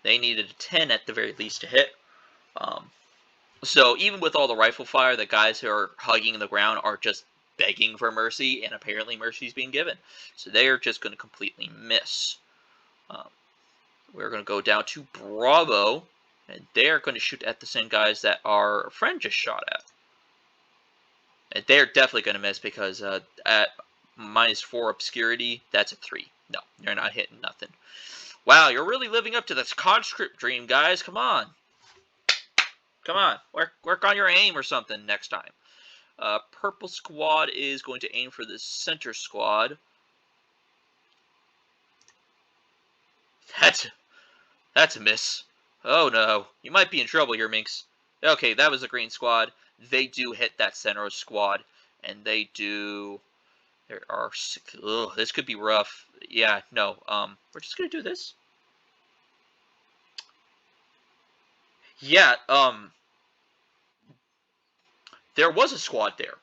They needed a 10 at the very least to hit. So even with all the rifle fire, the guys who are hugging the ground are just begging for mercy, and apparently mercy is being given. So they are just going to completely miss. We're going to go down to Bravo, and they are going to shoot at the same guys that our friend just shot at. And they're definitely going to miss because at -4 obscurity, that's a 3. No, they're not hitting nothing. Wow, you're really living up to this conscript dream, guys. Come on. Come on. Work on your aim or something next time. Purple squad is going to aim for the center squad. That's a miss. Oh no, you might be in trouble here, Minx. Okay, that was the green squad. They do hit that center squad, and they do. There are 6. Ugh, this could be rough. Yeah, no. We're just gonna do this. Yeah. There was a squad there.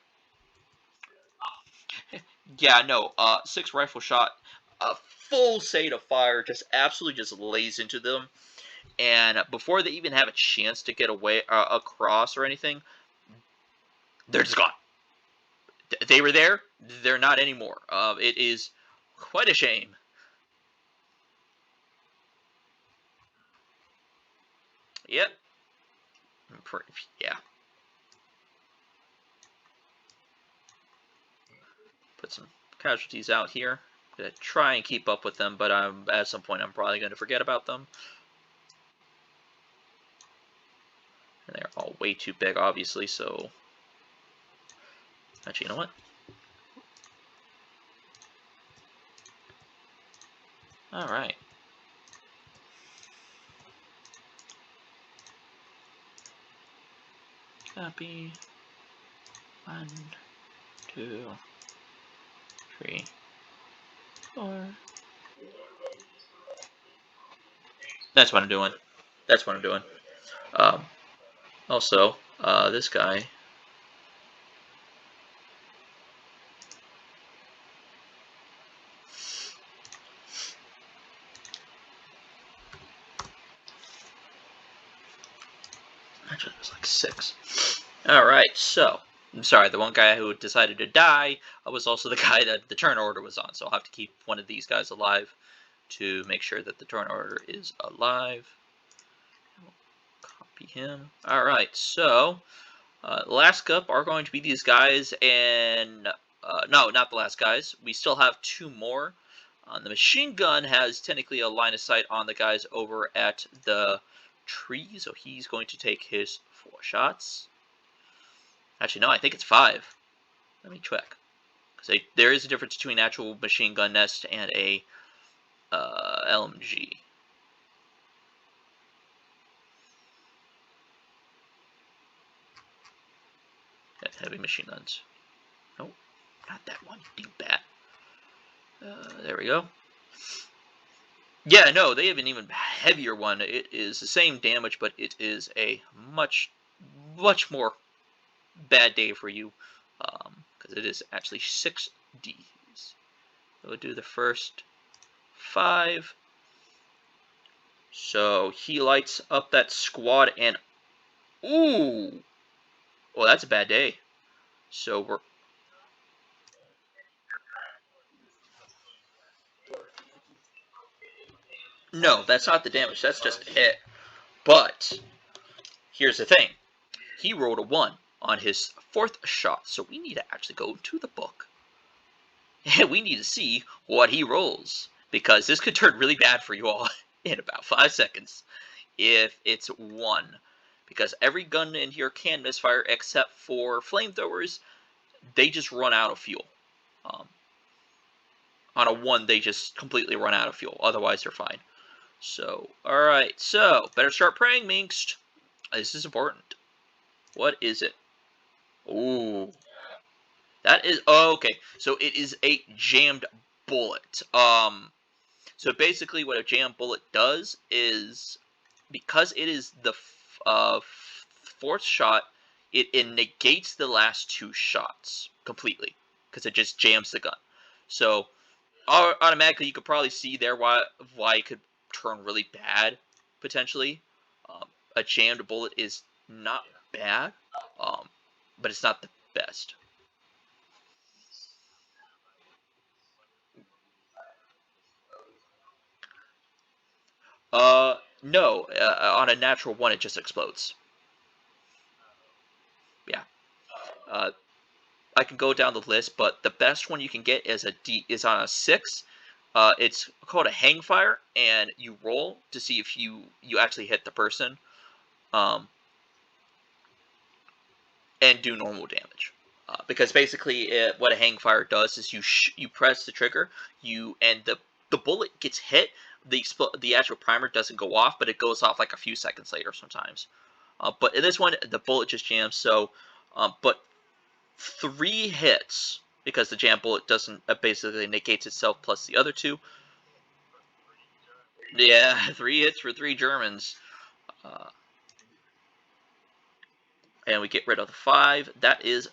Yeah, no. 6 rifle shot. A full set of fire just absolutely just lays into them, and before they even have a chance to get away across or anything, they're just gone. They were there. They're not anymore. It is quite a shame. Yep. Yeah. Put some casualties out here. gonna try and keep up with them, but at some point I'm probably going to forget about them. And they're all way too big, obviously, so... Actually, you know what? Alright. Copy. 1, 2, 3, 4. That's what I'm doing. That's what I'm doing. Also, this guy... Actually, it was like 6. Alright, so... I'm sorry, the one guy who decided to die was also the guy that the turn order was on, so I'll have to keep one of these guys alive to make sure that the turn order is alive. Copy him. Alright, so... last up are going to be these guys, and... no, not the last guys. We still have 2 more. The machine gun has technically a line of sight on the guys over at the tree, so he's going to take his 4 shots. Actually, no, I think it's 5. Let me check. Because there is a difference between actual machine gun nest and a LMG. Heavy machine guns. Nope, not that one. Dingbat. There we go. Yeah, no, they have an even heavier one. It is the same damage, but it is a much more bad day for you. Because it is actually 6 Ds. So we'll do the first 5. So he lights up that squad and... Ooh! Well, that's a bad day. So we're... No, that's not the damage. That's just a hit. But here's the thing. He rolled a 1 on his 4th shot. So we need to actually go to the book. And we need to see what he rolls. Because this could turn really bad for you all in about 5 seconds. If it's 1. Because every gun in here can misfire except for flamethrowers. They just run out of fuel. On a 1, they just completely run out of fuel. Otherwise, they're fine. So, alright. So, better start praying, Minkst. This is important. What is it? Ooh. That is... Oh, okay. So, it is a jammed bullet. So, basically, what a jammed bullet does is... Because it is the 4th shot, it negates the last 2 shots completely. Because it just jams the gun. So... automatically, you could probably see there why it could turn really bad, potentially. A jammed bullet is not bad, but it's not the best. No, on a natural 1, it just explodes. Yeah. I can go down the list, but the best one you can get is on a 6. It's called a hang fire, and you roll to see if you actually hit the person, and do normal damage. Because basically, what a hang fire does is you press the trigger, and the bullet gets hit. The actual primer doesn't go off, but it goes off like a few seconds later sometimes. But in this one, the bullet just jams. So, but 3 hits, because the jam bullet doesn't basically negates itself plus the other 2. Yeah, 3 hits for 3 Germans. And we get rid of the 5. That is